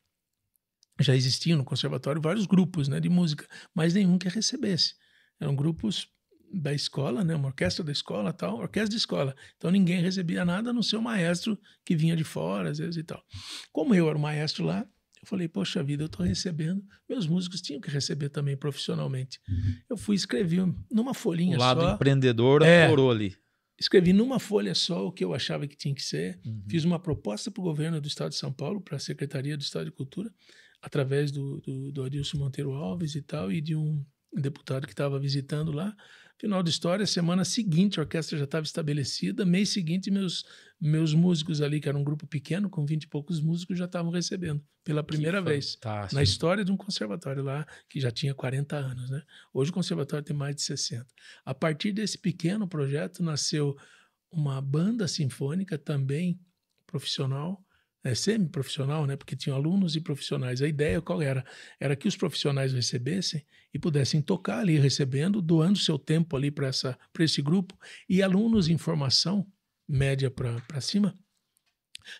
já existiam no conservatório vários grupos, né, de música, mas nenhum que recebesse. Eram grupos da escola, né, uma orquestra da escola, tal, orquestra de escola. Então ninguém recebia nada a não ser o maestro que vinha de fora, às vezes e tal. Como eu era o maestro lá, eu falei, poxa vida, eu estou recebendo, meus músicos tinham que receber também profissionalmente. Eu fui escrevi numa folhinha só. O lado empreendedor aflorou ali. Escrevi numa folha só o que eu achava que tinha que ser. Fiz uma proposta para o governo do Estado de São Paulo, para a Secretaria do Estado de Cultura, através do Adilson Monteiro Alves e tal, e de um deputado que estava visitando lá. Final da história, semana seguinte a orquestra já estava estabelecida, mês seguinte meus músicos ali, que era um grupo pequeno, com 20 e poucos músicos, já estavam recebendo pela primeira vez. Na história de um conservatório lá, que já tinha 40 anos, né? Hoje o conservatório tem mais de 60. A partir desse pequeno projeto nasceu uma banda sinfônica também profissional, semi-profissional, né? Porque tinham alunos e profissionais. A ideia qual era? Era que os profissionais recebessem e pudessem tocar ali, recebendo, doando seu tempo ali para esse grupo, e alunos em formação, média para cima,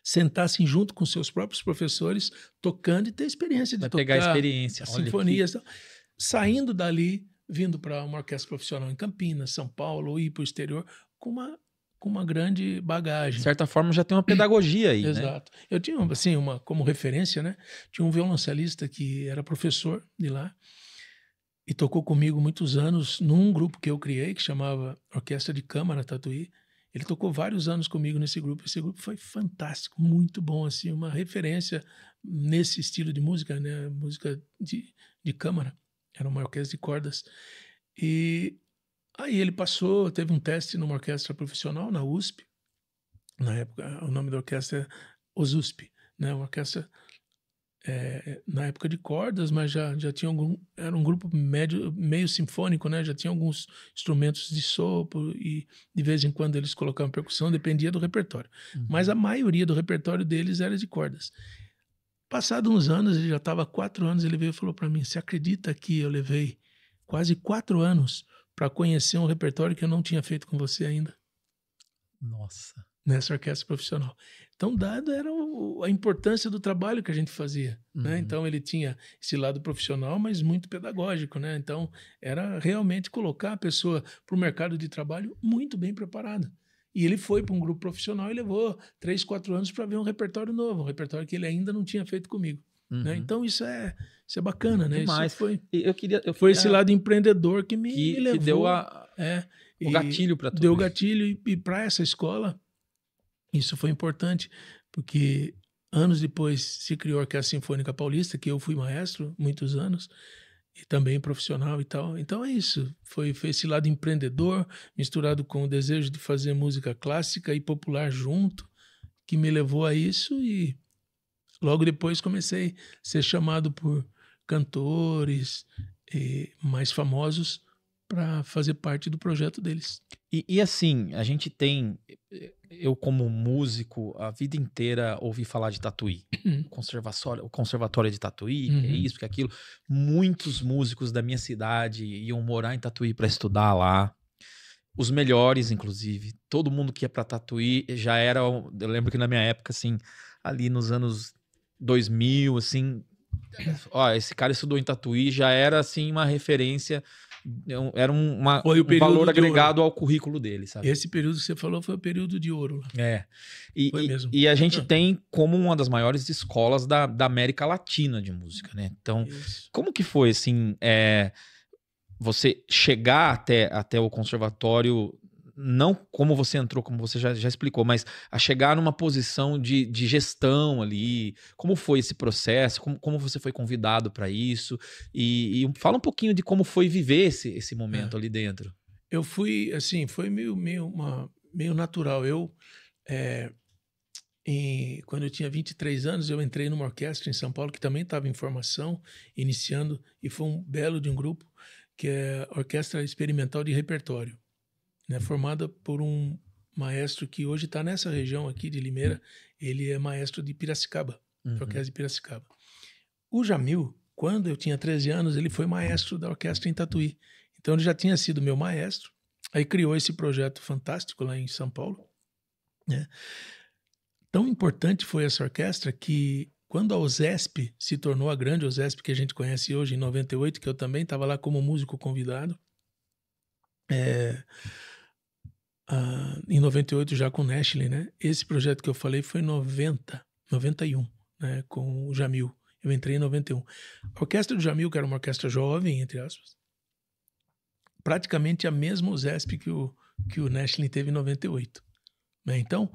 sentassem junto com seus próprios professores, tocando e ter experiência de Vai tocar pegar a experiência. as Olha sinfonias, saindo dali, vindo para uma orquestra profissional em Campinas, São Paulo, ou ir para o exterior, com uma grande de bagagem. certa forma já tem uma pedagogia aí, né? Exato. Eu tinha, assim, como referência, né? Tinha um violoncelista que era professor de lá e tocou comigo muitos anos num grupo que eu criei, que chamava Orquestra de Câmara Tatuí. Ele tocou vários anos comigo nesse grupo. Esse grupo foi fantástico, muito bom, assim, uma referência nesse estilo de música, né? Música de câmara. Era uma orquestra de cordas. E aí ele passou, teve um teste numa orquestra profissional na USP. Na época, o nome da orquestra é OSUSP, né? Uma orquestra na época de cordas, mas já tinha era um grupo meio sinfônico, né? Já tinha alguns instrumentos de sopro e de vez em quando eles colocavam percussão, dependia do repertório. Mas a maioria do repertório deles era de cordas. Passados uns anos, ele já estava há 4 anos, ele veio e falou para mim: você acredita que eu levei quase 4 anos para conhecer um repertório que eu não tinha feito com você ainda? Nossa. Nessa orquestra profissional. Então, dado era a importância do trabalho que a gente fazia, né? Então, ele tinha esse lado profissional, mas muito pedagógico, né? Então, era realmente colocar a pessoa para o mercado de trabalho muito bem preparada. E ele foi para um grupo profissional e levou 3, 4 anos para ver um repertório novo, um repertório que ele ainda não tinha feito comigo. Né? Então, isso é bacana, né? Demais. Isso foi, Eu queria esse lado empreendedor que me levou. Que deu o gatilho para tudo. Deu o gatilho e para essa escola. Isso foi importante, porque anos depois se criou a Orquestra Sinfônica Paulista, que eu fui maestro muitos anos, e também profissional e tal. Então é isso, foi esse lado empreendedor, misturado com o desejo de fazer música clássica e popular junto, que me levou a isso, e logo depois comecei a ser chamado por cantores mais famosos para fazer parte do projeto deles. E assim, a gente tem, eu como músico, a vida inteira ouvi falar de Tatuí. O conservatório de Tatuí, que é isso, que é aquilo. Muitos músicos da minha cidade iam morar em Tatuí para estudar lá. Os melhores, inclusive. Todo mundo que ia para Tatuí já era... Eu lembro que na minha época, assim, ali nos anos 2000, assim... Ó, esse cara estudou em Tatuí, já era, assim, uma referência... Era um valor agregado ao currículo dele, sabe? Esse período que você falou foi o período de ouro. Foi mesmo. E a gente tem como uma das maiores escolas da América Latina de música, né? Então, como que foi, assim, você chegar até o conservatório, não como você entrou, como você já explicou, mas a chegar numa posição de gestão ali? Como foi esse processo? Como você foi convidado para isso? E fala um pouquinho de como foi viver esse momento ali dentro. Eu fui, assim, foi meio natural. Quando eu tinha 23 anos, eu entrei numa orquestra em São Paulo, que também estava em formação, iniciando, e foi um belo de um grupo, que é a Orquestra Experimental de Repertório, né, formada por um maestro que hoje está nessa região aqui de Limeira. Ele é maestro de Piracicaba, Orquestra de Piracicaba. O Jamil, quando eu tinha 13 anos, ele foi maestro da orquestra em Tatuí. Então ele já tinha sido meu maestro, aí criou esse projeto fantástico lá em São Paulo, né? Tão importante foi essa orquestra que quando a OSESP se tornou a grande OSESP que a gente conhece hoje, em 98, que eu também estava lá como músico convidado, em 98 já com o Nestlé, né? Esse projeto que eu falei foi em 91, né? Com o Jamil. Eu entrei em 91. A orquestra do Jamil, que era uma orquestra jovem, entre aspas, praticamente a mesma OSESP que o Nestlé teve em 98. Né? Então,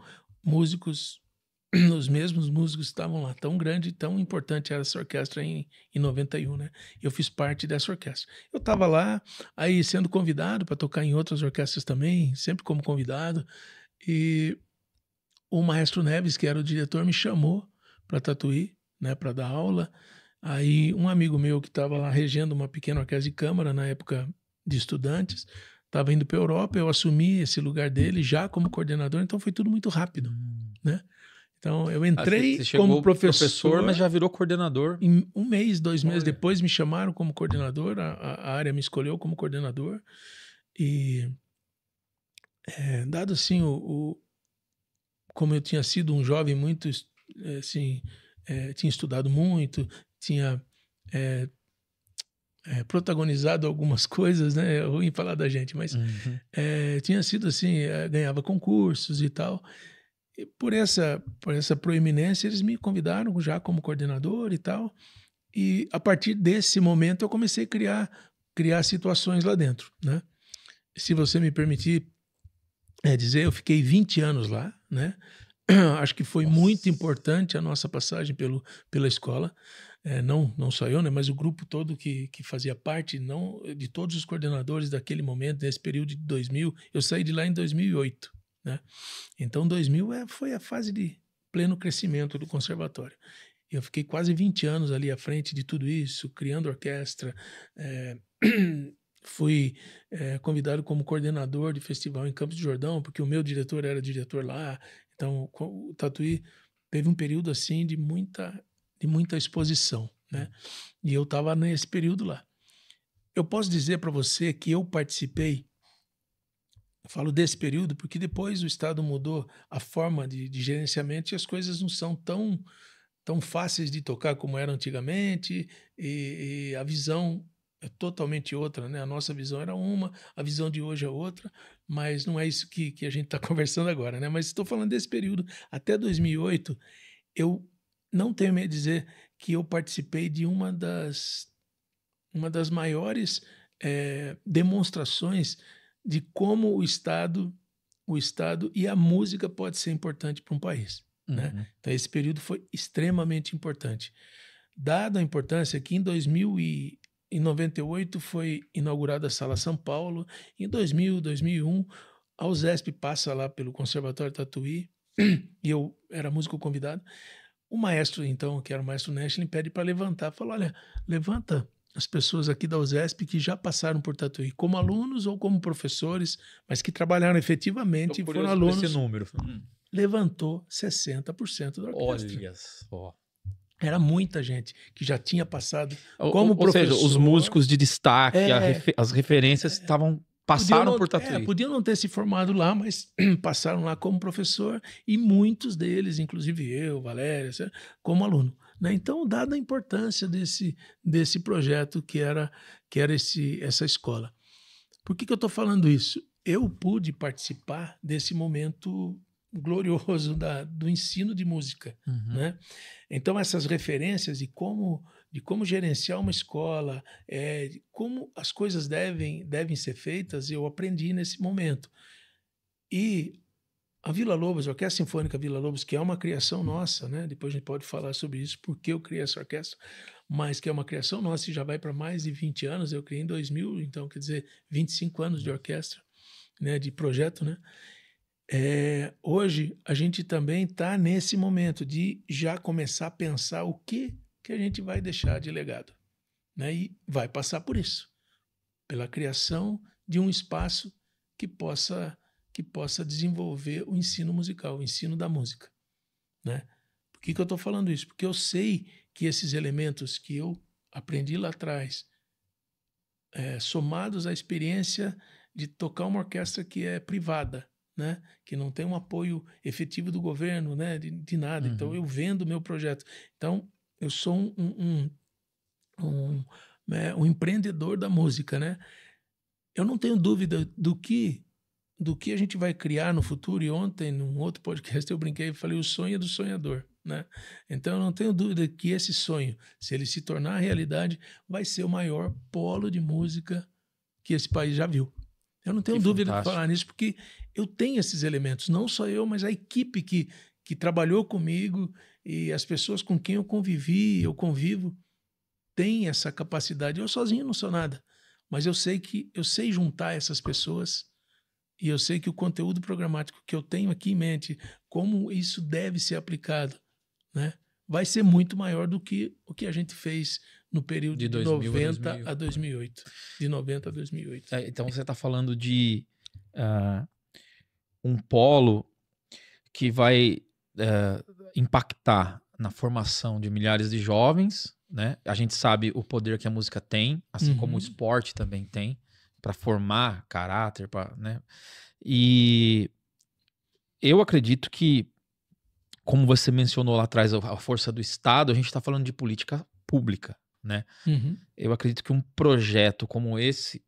os mesmos músicos estavam lá. Tão grande, tão importante era essa orquestra em 91, né? Eu fiz parte dessa orquestra. Eu estava lá, aí sendo convidado para tocar em outras orquestras também, sempre como convidado. E o maestro Neves, que era o diretor, me chamou para Tatuí, né, para dar aula. Aí um amigo meu que estava lá regendo uma pequena orquestra de câmara na época de estudantes, estava indo para a Europa, eu assumi esse lugar dele já como coordenador, então foi tudo muito rápido, né? Então eu entrei Você chegou como professor, mas já virou coordenador. em 1 mês, 2 meses depois me chamaram como coordenador, a área me escolheu como coordenador e dado assim como eu tinha sido um jovem muito assim, tinha estudado muito, tinha protagonizado algumas coisas, né? É ruim falar da gente, mas tinha sido assim, ganhava concursos e tal. E por essa proeminência, eles me convidaram já como coordenador e tal. E a partir desse momento eu comecei a criar situações lá dentro, né? Se você me permitir dizer, eu fiquei 20 anos lá, né? Acho que foi muito importante a nossa passagem pela escola. Não só eu, né, mas o grupo todo que fazia parte, não de todos os coordenadores daquele momento, nesse período de 2000. Eu saí de lá em 2008, né? Então 2000 foi a fase de pleno crescimento do conservatório. Eu fiquei quase 20 anos ali à frente de tudo isso, criando orquestra. Fui convidado como coordenador de festival em Campos do Jordão, porque o meu diretor era diretor lá. Então o Tatuí teve um período assim de muita exposição, né? E eu estava nesse período lá. Eu posso dizer para você que eu participei, eu falo desse período porque depois o Estado mudou a forma de gerenciamento e as coisas não são tão fáceis de tocar como eram antigamente, e a visão é totalmente outra, né? A nossa visão era uma, a visão de hoje é outra, mas não é isso que a gente está conversando agora, né? Mas estou falando desse período, até 2008, eu não tenho medo de dizer que eu participei de uma das maiores demonstrações de como o Estado e a música pode ser importante para um país, né? Então esse período foi extremamente importante. Dada a importância que em 2098 foi inaugurada a Sala São Paulo, em 2000, 2001, a USESP passa lá pelo Conservatório Tatuí, e eu era músico convidado. O maestro, então, que era o maestro Neschlin, pede para levantar. Falou, olha, levanta as pessoas aqui da USESP que já passaram por Tatuí, como alunos ou como professores, mas que trabalharam efetivamente e foram alunos. Esse número. Levantou 60% da orquestra. Olha só. Era muita gente que já tinha passado como professor. Ou seja, os músicos de destaque, as referências passaram por Tatuí. Podiam não ter se formado lá, mas passaram lá como professor, e muitos deles, inclusive eu, Valéria, como aluno, né? Então, dada a importância desse projeto que era essa escola. Por que eu estou falando isso? Eu pude participar desse momento glorioso do ensino de música, né? Então essas referências de como gerenciar uma escola, como as coisas devem ser feitas, eu aprendi nesse momento. E a Vila Lobos, a Orquestra Sinfônica Vila Lobos, que é uma criação nossa, né? Depois a gente pode falar sobre isso, porque eu criei essa orquestra, mas que é uma criação nossa e já vai para mais de 20 anos. Eu criei em 2000, então quer dizer 25 anos de orquestra, né? De projeto, né? Hoje a gente também está nesse momento de já começar a pensar o que a gente vai deixar de legado, né? E vai passar por isso, pela criação de um espaço que possa desenvolver o ensino musical, o ensino da música, né? Por que eu estou falando isso? Porque eu sei que esses elementos que eu aprendi lá atrás, somados à experiência de tocar uma orquestra que é privada, né? Que não tem um apoio efetivo do governo, né? De nada. Então eu vendo o meu projeto. Então eu sou um empreendedor da música, né? Eu não tenho dúvida do que a gente vai criar no futuro. E ontem, num outro podcast, eu brinquei e falei: o sonho é do sonhador, né? Então eu não tenho dúvida que esse sonho, se ele se tornar realidade, vai ser o maior polo de música que esse país já viu. Eu não tenho dúvida de falar nisso, porque eu tenho esses elementos, não só eu, mas a equipe que trabalhou comigo e as pessoas com quem eu convivo, tem essa capacidade. Eu sozinho não sou nada, mas eu sei juntar essas pessoas, e eu sei que o conteúdo programático que eu tenho aqui em mente, como isso deve ser aplicado, né? vai ser muito maior do que o que a gente fez no período De de 2000 a 90 a 2008. De 90 a 2008. Então você está falando de um polo que vai impactar na formação de milhares de jovens, né? A gente sabe o poder que a música tem, assim como o esporte também tem, para formar caráter, né? E eu acredito que, como você mencionou lá atrás, a força do Estado, a gente está falando de política pública, né? Eu acredito que um projeto como esse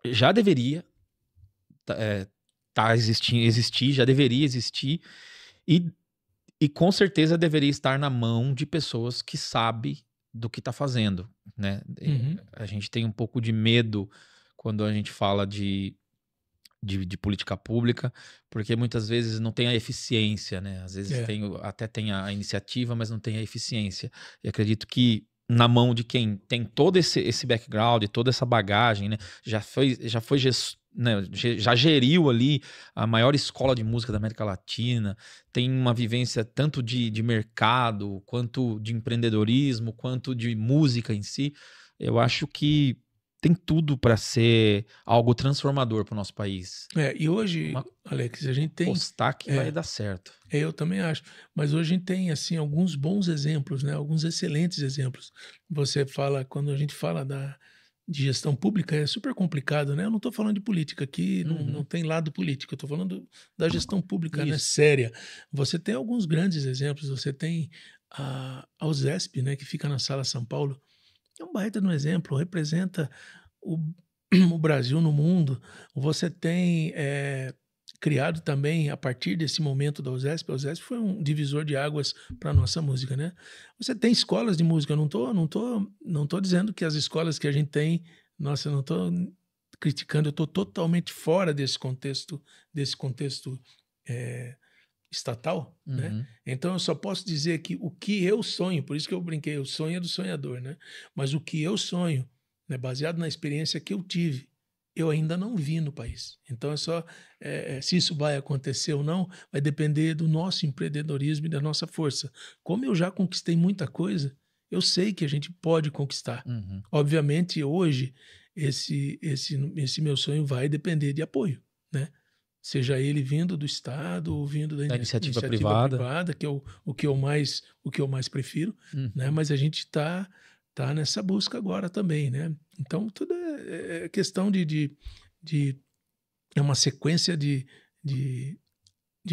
já deveria existir, já deveria existir, e com certeza deveria estar na mão de pessoas que sabem do que está fazendo, né? A gente tem um pouco de medo quando a gente fala de política pública, porque muitas vezes não tem a eficiência, né? Às vezes até tem a iniciativa, mas não tem a eficiência. E acredito que na mão de quem tem todo esse background, toda essa bagagem, né? Já geriu ali a maior escola de música da América Latina, tem uma vivência tanto de mercado, quanto de empreendedorismo, quanto de música em si. Eu acho que tem tudo para ser algo transformador para o nosso país. E hoje, Alex, a gente tem... Postar que vai dar certo. Eu também acho. Mas hoje a gente tem, assim, alguns bons exemplos, né? Alguns excelentes exemplos. Você fala, quando a gente fala de gestão pública, é super complicado, né? Eu não estou falando de política aqui, não tem lado político. Eu estou falando da gestão pública, né? Séria. Você tem alguns grandes exemplos. Você tem a USESP, né? Que fica na Sala São Paulo. É um baita de um exemplo, representa o Brasil no mundo. Você tem criado também, a partir desse momento da USESP, a USESP foi um divisor de águas para a nossa música, né? Você tem escolas de música, eu não tô dizendo que as escolas que a gente tem, nossa, eu não estou criticando, eu estou totalmente fora desse contexto estatal, né? Então eu só posso dizer que o que eu sonho, por isso que eu brinquei, o sonho é do sonhador, né? Mas o que eu sonho, né, baseado na experiência que eu tive, eu ainda não vi no país. Então se isso vai acontecer ou não, vai depender do nosso empreendedorismo e da nossa força. Como eu já conquistei muita coisa, eu sei que a gente pode conquistar. Obviamente hoje esse meu sonho vai depender de apoio, né? Seja ele vindo do Estado ou vindo da iniciativa privada, que é o que eu mais prefiro, né? Mas a gente tá nessa busca agora também, né? Então tudo é questão é uma sequência de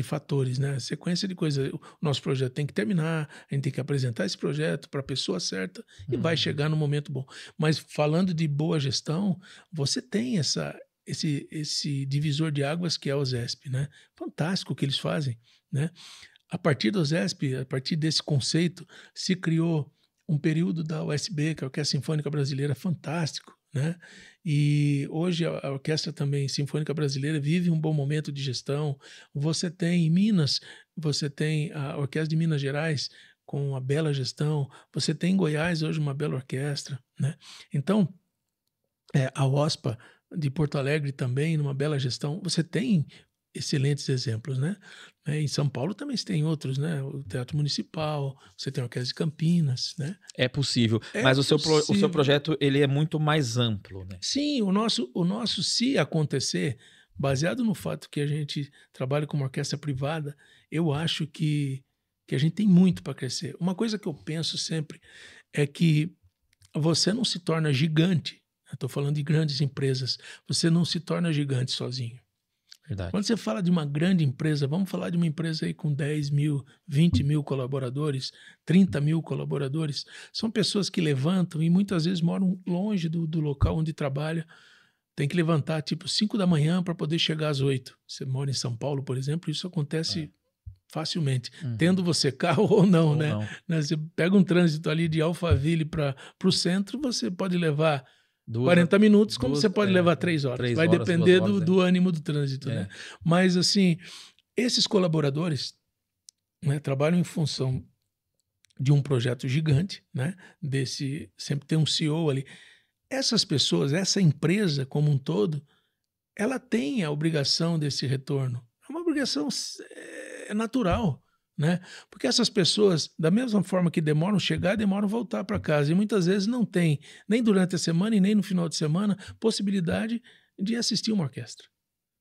fatores, né? Sequência de coisas. O nosso projeto tem que terminar, a gente tem que apresentar esse projeto para a pessoa certa e vai chegar no momento bom. Mas falando de boa gestão, você tem esse divisor de águas que é a USESP, né? Fantástico o que eles fazem, né? A partir da USESP, a partir desse conceito, se criou um período da USB, que é a Orquestra Sinfônica Brasileira, fantástico, né? E hoje a Orquestra também Sinfônica Brasileira vive um bom momento de gestão. Você tem em Minas, você tem a Orquestra de Minas Gerais com uma bela gestão. Você tem em Goiás hoje uma bela orquestra, né? Então, a OSPA de Porto Alegre também, numa bela gestão. Você tem excelentes exemplos, né? Em São Paulo também você tem outros, né? O Teatro Municipal, você tem a Orquestra de Campinas, né? É possível, mas o seu projeto ele é muito mais amplo, né? Sim, o nosso se acontecer, baseado no fato que a gente trabalha com uma orquestra privada, eu acho que a gente tem muito para crescer. Uma coisa que eu penso sempre é que você não se torna gigante. Estou falando de grandes empresas. Você não se torna gigante sozinho. Verdade. Quando você fala de uma grande empresa, vamos falar de uma empresa aí com 10 mil, 20 mil colaboradores, 30 mil colaboradores, são pessoas que levantam e muitas vezes moram longe do local onde trabalha. Tem que levantar tipo 5 da manhã para poder chegar às 8. Você mora em São Paulo, por exemplo, isso acontece facilmente, tendo você carro ou não, né? Você pega um trânsito ali de Alphaville para o centro, você pode levar 40 minutos, como você pode levar 3 horas. Vai depender do ânimo do trânsito, né? Mas, assim, esses colaboradores, né, trabalham em função de um projeto gigante, né? Sempre tem um CEO ali. Essas pessoas, essa empresa como um todo, ela tem a obrigação desse retorno. É uma obrigação natural, né? Porque essas pessoas, da mesma forma que demoram chegar, demoram voltar para casa. E muitas vezes não tem, nem durante a semana e nem no final de semana, possibilidade de assistir uma orquestra.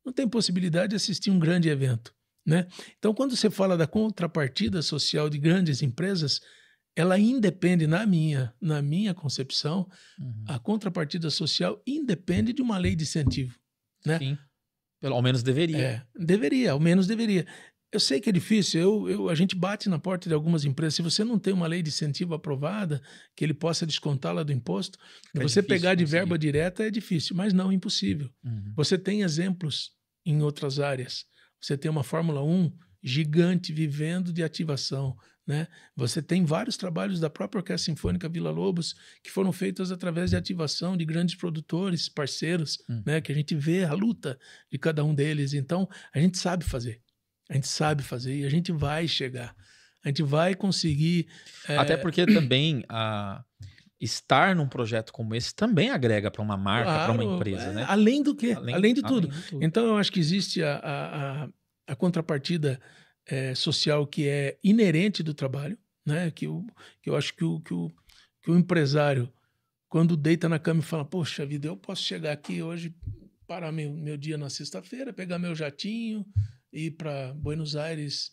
Não tem possibilidade de assistir um grande evento, né? Então, quando você fala da contrapartida social de grandes empresas, ela independe, na minha concepção, a contrapartida social independe de uma lei de incentivo, né? Sim, pelo menos deveria. Deveria, ao menos deveria. Eu sei que é difícil, a gente bate na porta de algumas empresas. Se você não tem uma lei de incentivo aprovada, que ele possa descontá-la do imposto, você pegar de verba direta é difícil, mas não impossível. Você tem exemplos em outras áreas. Você tem uma Fórmula 1 gigante vivendo de ativação, né? Você tem vários trabalhos da própria Orquestra Sinfônica Villa-Lobos que foram feitos através de ativação de grandes produtores, parceiros, né? Que a gente vê a luta de cada um deles. Então, a gente sabe fazer. A gente sabe fazer e a gente vai chegar. A gente vai conseguir... Até porque também estar num projeto como esse também agrega para uma marca, para uma empresa, né? Além do que? Além de tudo. Além de tudo. Então, eu acho que existe a contrapartida social que é inerente do trabalho, né? Que eu acho que o empresário, quando deita na cama e fala, poxa vida, eu posso chegar aqui hoje, parar meu dia na sexta-feira, pegar meu jatinho, ir para Buenos Aires,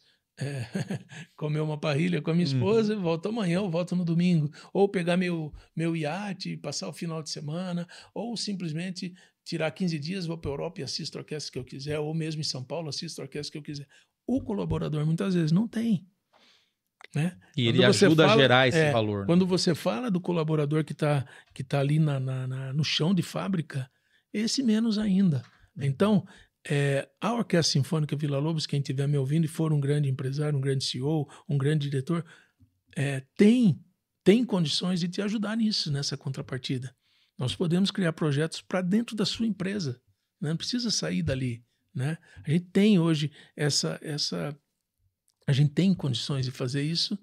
comer uma parrilha com a minha esposa, volto amanhã, ou volto no domingo, ou pegar meu iate, passar o final de semana, ou simplesmente tirar 15 dias, vou para a Europa e assisto a orquestra que eu quiser, ou mesmo em São Paulo assisto a orquestra que eu quiser. O colaborador muitas vezes não tem, né? E ele ajuda a gerar esse valor. Né? Quando você fala do colaborador que tá ali no chão de fábrica, esse menos ainda. Então, a Orquestra Sinfônica Villa-Lobos, quem estiver me ouvindo e for um grande empresário, um grande CEO, um grande diretor, tem condições de te ajudar nisso, nessa contrapartida. Nós podemos criar projetos para dentro da sua empresa, né? Não precisa sair dali, né? A gente tem hoje a gente tem condições de fazer isso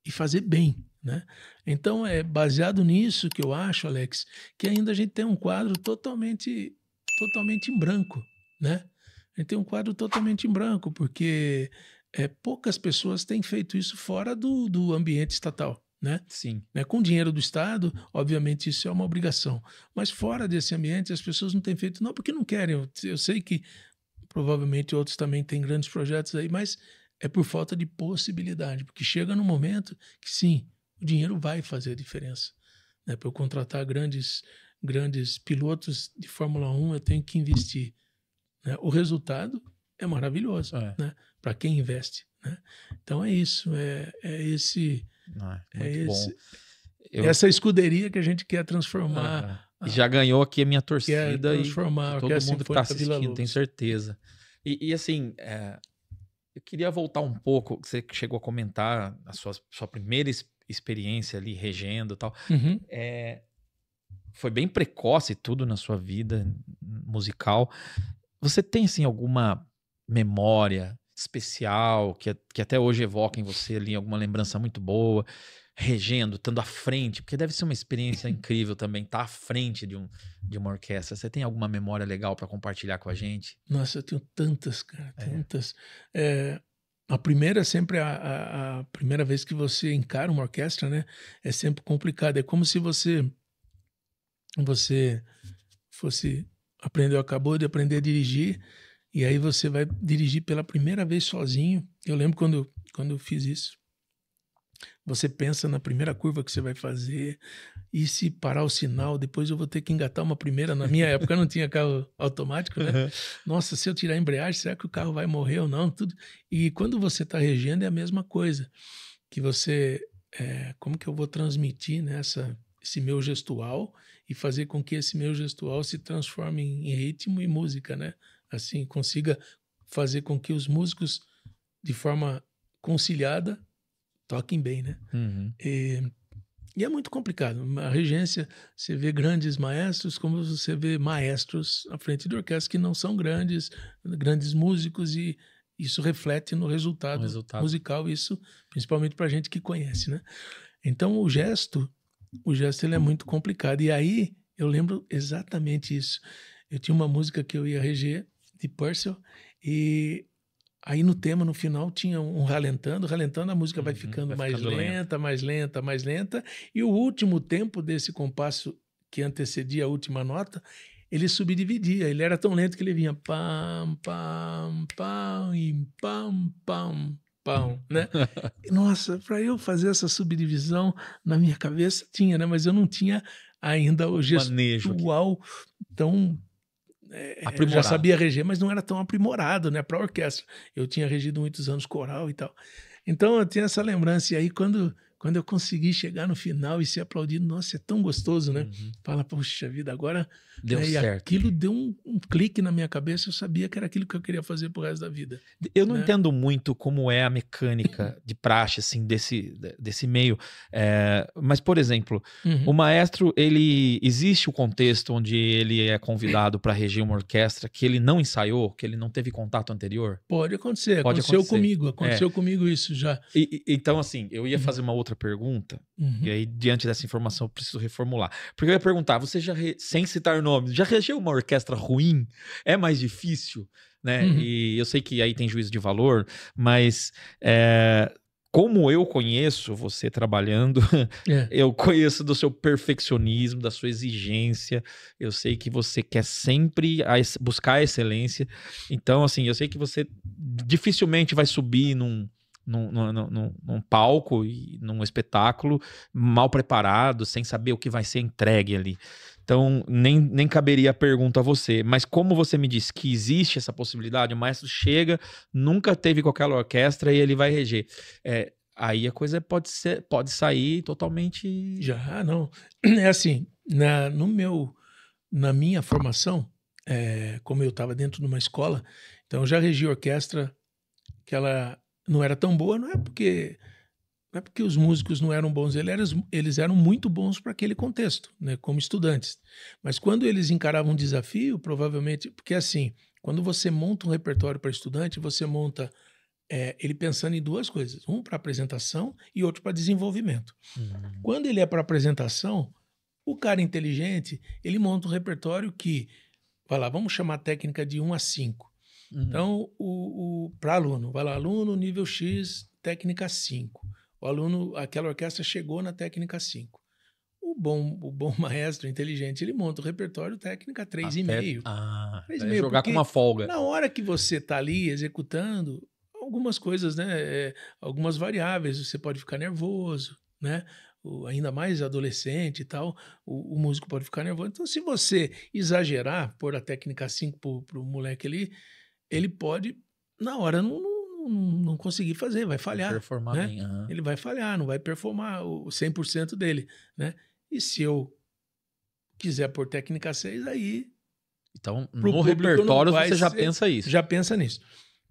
e fazer bem, né? Então, é baseado nisso que eu acho, Alex, que ainda a gente tem um quadro totalmente em branco, né? A gente tem um quadro totalmente em branco, porque poucas pessoas têm feito isso fora do ambiente estatal, né? Sim. Com o dinheiro do Estado, obviamente isso é uma obrigação. Mas fora desse ambiente, as pessoas não têm feito, não porque não querem. Eu sei que provavelmente outros também têm grandes projetos aí, mas é por falta de possibilidade, porque chega num momento que sim, o dinheiro vai fazer a diferença, né? Para eu contratar grandes pilotos de Fórmula 1, eu tenho que investir, né? O resultado é maravilhoso, né? Para quem investe, né? Então é isso, essa escuderia que a gente quer transformar. E já ganhou aqui a minha torcida e todo mundo que está assistindo, tenho certeza. E assim, eu queria voltar um pouco, você chegou a comentar a sua primeira experiência ali regendo e tal. Foi bem precoce tudo na sua vida musical. Você tem assim alguma memória especial que até hoje evoca em você ali alguma lembrança muito boa, regendo, estando à frente? Porque deve ser uma experiência incrível também, estar à frente de uma orquestra. Você tem alguma memória legal para compartilhar com a gente? Nossa, eu tenho tantas, cara, tantas. A primeira, sempre a primeira vez que você encara uma orquestra, né? É sempre complicado. É como se você acabou de aprender a dirigir, e aí você vai dirigir pela primeira vez sozinho. Eu lembro quando eu fiz isso. Você pensa na primeira curva que você vai fazer, e se parar o sinal, depois eu vou ter que engatar uma primeira. Na minha época não tinha carro automático, né? Nossa, se eu tirar a embreagem, será que o carro vai morrer ou não? Tudo. E quando você está regendo é a mesma coisa. Que você, como que eu vou transmitir, né, esse meu gestual e fazer com que esse meu gestual se transforme em ritmo e música, né? Assim, consiga fazer com que os músicos, de forma conciliada, toquem bem, né? E é muito complicado. A regência, você vê grandes maestros, como você vê maestros à frente de orquestra que não são grandes músicos, e isso reflete no resultado musical, isso principalmente para a gente que conhece, né? Então o gesto ele é muito complicado. E aí eu lembro exatamente isso. Eu tinha uma música que eu ia reger de Purcell, e Aí no tema, no final, tinha um ralentando, ralentando, a música vai ficando vai mais ficando lenta, mais lenta, mais lenta. E o último tempo desse compasso que antecedia a última nota, ele subdividia. Ele era tão lento que ele vinha pam, pam, pam, e pam, pam, pam, né? Nossa, para eu fazer essa subdivisão na minha cabeça tinha, né? Mas eu não tinha ainda o Manejo aqui. gestual tão... eu já Aprimorado. sabia reger, mas não era tão aprimorado, né, para orquestra. Eu tinha regido muitos anos coral e tal. Então eu tenho essa lembrança. E aí quando eu consegui chegar no final e ser aplaudido, nossa, é tão gostoso, né? Fala, poxa vida, agora... Deu né? E certo. aquilo deu um clique na minha cabeça, eu sabia que era aquilo que eu queria fazer pro resto da vida. Eu não né? entendo muito como é a mecânica de praxe, assim, desse meio. Mas, por exemplo, o maestro, existe o contexto onde ele é convidado para reger uma orquestra que ele não ensaiou, que ele não teve contato anterior? Pode acontecer, Pode aconteceu acontecer. comigo, aconteceu comigo isso já. Então, assim, eu ia fazer uma outra pergunta, e aí, diante dessa informação, eu preciso reformular. Porque eu ia perguntar, você já, sem citar nomes, já regeu uma orquestra ruim? É mais difícil, né? E eu sei que aí tem juízo de valor, mas como eu conheço você trabalhando, eu conheço do seu perfeccionismo, da sua exigência, eu sei que você quer sempre buscar a excelência. Então, assim, eu sei que você dificilmente vai subir num palco e num espetáculo mal preparado, sem saber o que vai ser entregue ali. Então, nem caberia a pergunta a você. Mas como você me disse que existe essa possibilidade, o maestro chega, nunca teve com aquela orquestra e ele vai reger. Aí a coisa pode sair totalmente... Já, não. É assim, na minha formação, como eu estava dentro de uma escola, então eu já regi orquestra que ela não era tão boa, não é porque os músicos não eram bons, eles eram muito bons para aquele contexto, né, como estudantes. Mas quando eles encaravam um desafio, provavelmente, porque assim, quando você monta um repertório para estudante, você monta ele pensando em duas coisas, um para apresentação e outro para desenvolvimento. Quando ele é para apresentação, o cara inteligente, ele monta um repertório que, vai lá, vamos chamar a técnica de 1 a 5. Então, para aluno, vai lá, aluno nível X, técnica 5. O aluno, aquela orquestra chegou na técnica 5. O bom maestro inteligente, ele monta o repertório técnica 3,5. Vai jogar com uma folga. Na hora que você está ali executando, algumas coisas, né? Algumas variáveis, você pode ficar nervoso, né? Ainda mais adolescente e tal, o músico pode ficar nervoso. Então, se você exagerar, pôr a técnica 5 pro moleque ali, ele pode, na hora, não conseguir fazer, vai falhar. Performar né? bem. Ele vai falhar, não vai performar o 100% dele, né? E se eu quiser pôr técnica 6, aí... Então, no repertório você já ser, pensa isso. Já pensa nisso.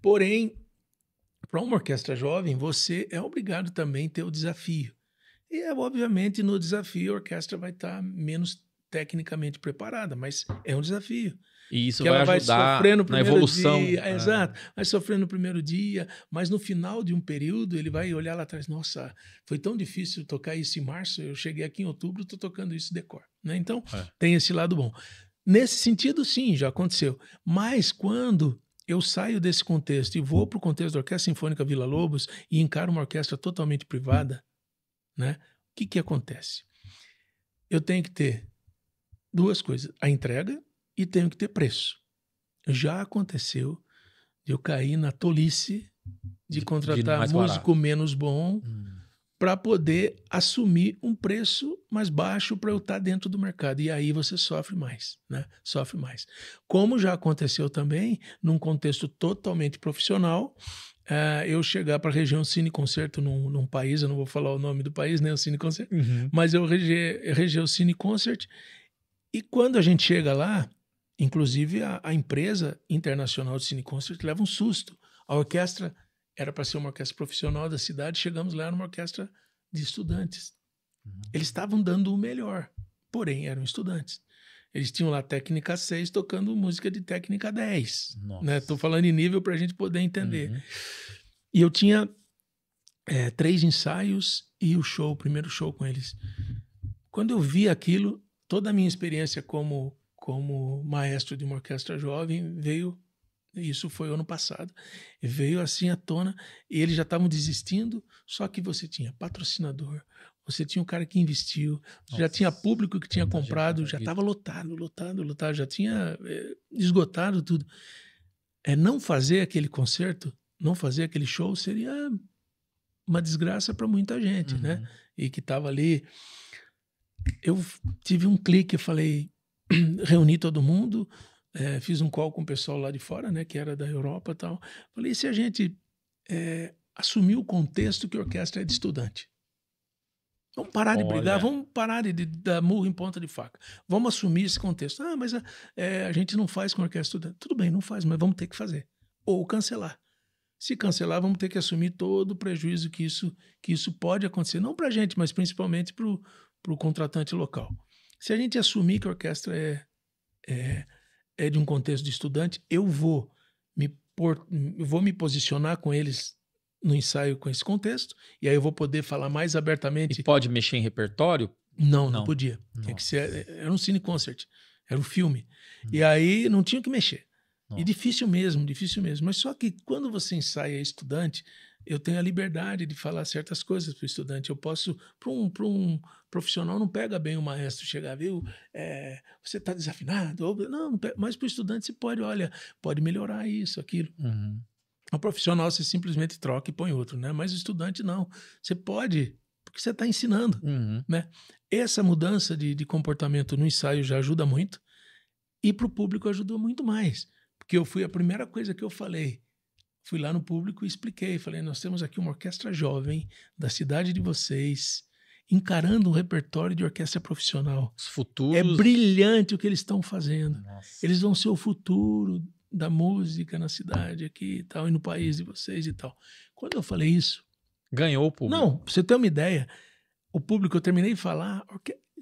Porém, para uma orquestra jovem, você é obrigado também a ter o desafio. E, obviamente, no desafio, a orquestra vai estar menos tecnicamente preparada, mas é um desafio. E isso que vai ela vai ajudar sofrer no na primeiro evolução. dia, exato, vai sofrer no primeiro dia, mas no final de um período ele vai olhar lá atrás, nossa, foi tão difícil tocar isso em março, eu cheguei aqui em outubro, estou tocando isso de cor. Né? Então, tem esse lado bom. Nesse sentido, sim, já aconteceu. Mas quando eu saio desse contexto e vou para o contexto da Orquestra Sinfônica Villa-Lobos e encaro uma orquestra totalmente privada, né? O que acontece? Eu tenho que ter duas coisas, a entrega e tenho que ter preço. Já aconteceu de eu cair na tolice de contratar músico menos bom para poder assumir um preço mais baixo para eu estar dentro do mercado. E aí você sofre mais, né? Sofre mais. Como já aconteceu também, num contexto totalmente profissional, eu chegar para a região Cine Concerto num país, eu não vou falar o nome do país, né? O Cine Concert, mas eu regi o Cine Concert. E quando a gente chega lá, inclusive a empresa internacional de Cine Concert leva um susto. A orquestra era para ser uma orquestra profissional da cidade, chegamos lá numa orquestra de estudantes. Eles estavam dando o melhor, porém eram estudantes. Eles tinham lá técnica 6 tocando música de técnica 10. Estou falando em nível para a gente poder entender. E eu tinha 3 ensaios e o primeiro show com eles. Quando eu vi aquilo, toda a minha experiência como maestro de uma orquestra jovem veio Isso foi ano passado. E veio assim à tona, e eles já estavam desistindo, só que você tinha patrocinador, você tinha o cara que investiu, já tinha Nossa, público que tinha muita gente comprado, já envolvida. estava lotado, já tinha esgotado tudo. Não fazer aquele concerto, não fazer aquele show seria uma desgraça para muita gente, né? Uhum. E que estava ali. Eu tive um clique, eu falei, reuni todo mundo, fiz um call com o pessoal lá de fora, né, que era da Europa e tal. Falei, e se a gente assumir o contexto que a orquestra é de estudante? Vamos parar de brigar, Olha, vamos parar de dar murro em ponta de faca. Vamos assumir esse contexto. Ah, mas a gente não faz com a orquestra estudante. Tudo bem, não faz, mas vamos ter que fazer. Ou cancelar. Se cancelar, vamos ter que assumir todo o prejuízo que isso pode acontecer. Não para a gente, mas principalmente para o contratante local. Se a gente assumir que a orquestra é de um contexto de estudante, eu vou me posicionar com eles no ensaio com esse contexto, e aí eu vou poder falar mais e abertamente. pode mexer em repertório? Não podia. Tinha que Nossa. ser, era um cine concert, era um filme. E Nossa. aí não tinha que mexer. E Nossa. difícil mesmo. Mas só que quando você ensaia estudante, eu tenho a liberdade de falar certas coisas para o estudante. Eu posso, para um profissional, não pega bem o maestro chegar, viu? Você está desafinado? Não pega, mas para o estudante você pode, olha, pode melhorar isso, aquilo. Uhum. O profissional você simplesmente troca e põe outro, né? Mas o estudante não. Você pode, porque você está ensinando, Uhum. né? Essa mudança de comportamento no ensaio já ajuda muito, e para o público ajudou muito mais. Porque a primeira coisa que eu falei, fui lá no público e expliquei, falei, nós temos aqui uma orquestra jovem da cidade de vocês, encarando um repertório de orquestra profissional. Os futuros. É brilhante o que eles estão fazendo. Nossa. Eles vão ser o futuro da música na cidade aqui e tal, e no país de vocês e tal. Quando eu falei isso... Ganhou o público. Não, pra você ter uma ideia, o público, eu terminei de falar,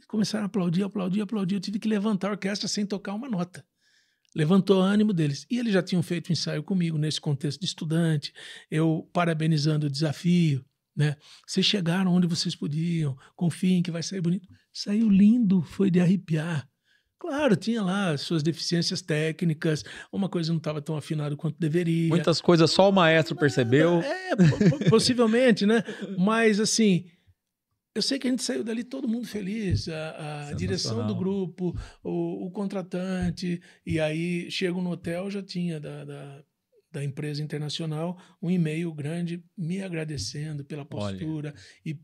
começaram a aplaudir. Eu tive que levantar a orquestra sem tocar uma nota. Levantou o ânimo deles. E eles já tinham feito um ensaio comigo nesse contexto de estudante, eu parabenizando o desafio, né? Vocês chegaram onde vocês podiam, confiem que vai sair bonito. Saiu lindo, foi de arrepiar. Claro, tinha lá suas deficiências técnicas, uma coisa não estava tão afinada quanto deveria. Muitas coisas só o maestro percebeu. Possivelmente, né? Mas, assim, eu sei que a gente saiu dali todo mundo feliz, a direção do grupo, o contratante, e aí chego no hotel, já tinha da empresa internacional um e-mail grande me agradecendo pela postura. Olha.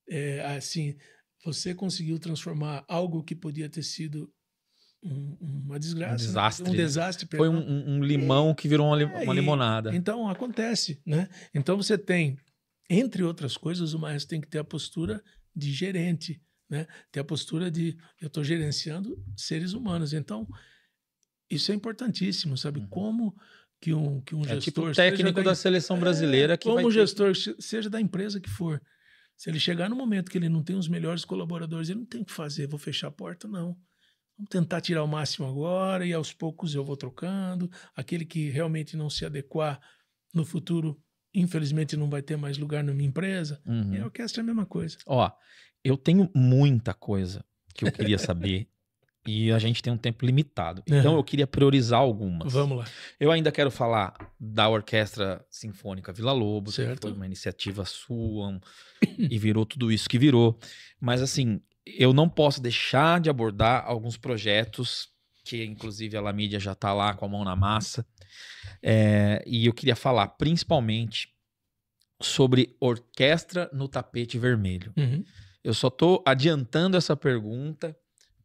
E, assim, você conseguiu transformar algo que podia ter sido uma desgraça, um desastre. Foi um limão que virou uma limonada. Então, acontece, né? Então, você tem, entre outras coisas, o maestro tem que ter a postura de gerente, né? Ter a postura de, eu estou gerenciando seres humanos. Então, isso é importantíssimo, sabe? Uhum. Como que um gestor... tipo o técnico da seleção brasileira que como gestor, seja da empresa que for. Se ele chegar no momento que ele não tem os melhores colaboradores, ele não tem o que fazer, vou fechar a porta, não. Vamos tentar tirar o máximo agora e aos poucos eu vou trocando. Aquele que realmente não se adequar no futuro, infelizmente não vai ter mais lugar na minha empresa. Uhum. E a orquestra é a mesma coisa. Ó, eu tenho muita coisa que eu queria saber e a gente tem um tempo limitado. Então eu queria priorizar algumas. Vamos lá. Eu ainda quero falar da Orquestra Sinfônica Vila Lobos, certo. Que foi uma iniciativa sua e virou tudo isso que virou. Mas assim, eu não posso deixar de abordar alguns projetos que inclusive a LaMídia já está lá com a mão na massa. E eu queria falar principalmente sobre Orquestra no Tapete Vermelho. Uhum. Eu só estou adiantando essa pergunta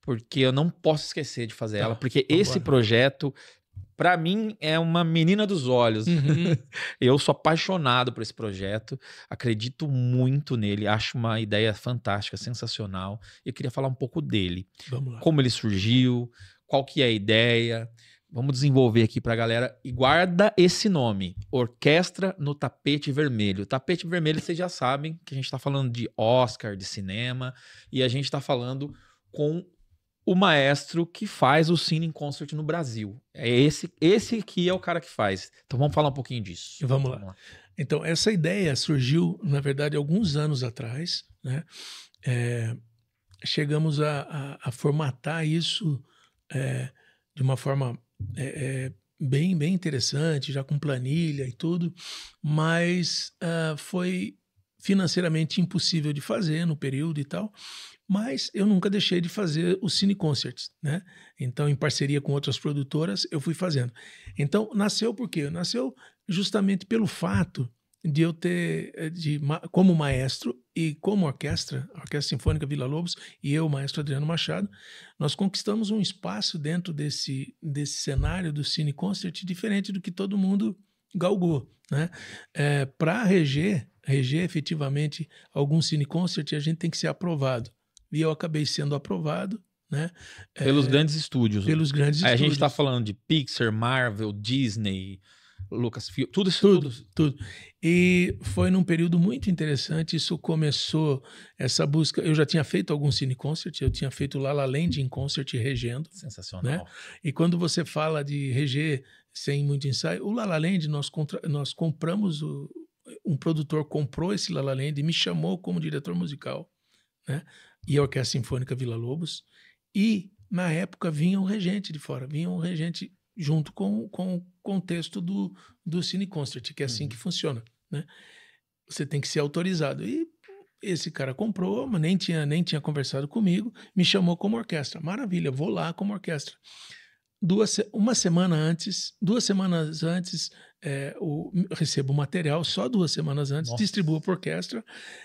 porque eu não posso esquecer de fazer ela, porque esse projeto, para mim, é uma menina dos olhos. Uhum. Eu sou apaixonado por esse projeto, acredito muito nele, acho uma ideia fantástica, sensacional. Eu queria falar um pouco dele. Vamos lá. Como ele surgiu, qual que é a ideia. Vamos desenvolver aqui pra galera. E guarda esse nome, Orquestra no Tapete Vermelho. Tapete Vermelho, vocês já sabem que a gente tá falando de Oscar, de cinema, e a gente tá falando com o maestro que faz o Cine Concert no Brasil. É esse aqui é o cara que faz. Então vamos falar um pouquinho disso. Vamos lá. Então, essa ideia surgiu, na verdade, alguns anos atrás, né? Chegamos a formatar isso de uma forma bem interessante, já com planilha e tudo, mas foi financeiramente impossível de fazer no período e tal. Mas eu nunca deixei de fazer os Cine Concerts, né? Então, em parceria com outras produtoras, eu fui fazendo. Então, nasceu por quê? Nasceu justamente pelo fato de eu ter, como maestro e como orquestra, a Orquestra Sinfônica Villa-Lobos, e eu, o maestro Adriano Machado, nós conquistamos um espaço dentro desse cenário do Cine Concert diferente do que todo mundo galgou, né? Para reger efetivamente algum Cine Concert, a gente tem que ser aprovado. E eu acabei sendo aprovado, né? Pelos grandes estúdios. Pelos grandes Aí estúdios. a gente está falando de Pixar, Marvel, Disney, Lucasfilm, tudo isso. Tudo. E foi num período muito interessante. Isso começou, essa busca. Eu já tinha feito algum Cine Concert, eu tinha feito La La Land em concert regendo. Sensacional. Né? E quando você fala de reger sem muito ensaio, o La La Land, nós compramos, um produtor comprou esse La La Land e me chamou como diretor musical, né? E a Orquestra Sinfônica Villa-Lobos. E, na época, vinha um regente de fora, vinha um regente junto com o contexto do Cine Concert, que é assim que funciona, né? Você tem que ser autorizado. E esse cara comprou, mas nem tinha conversado comigo, me chamou como orquestra. Maravilha, vou lá como orquestra. 2 semanas antes, eu recebo o material, só 2 semanas antes, distribuo para a orquestra,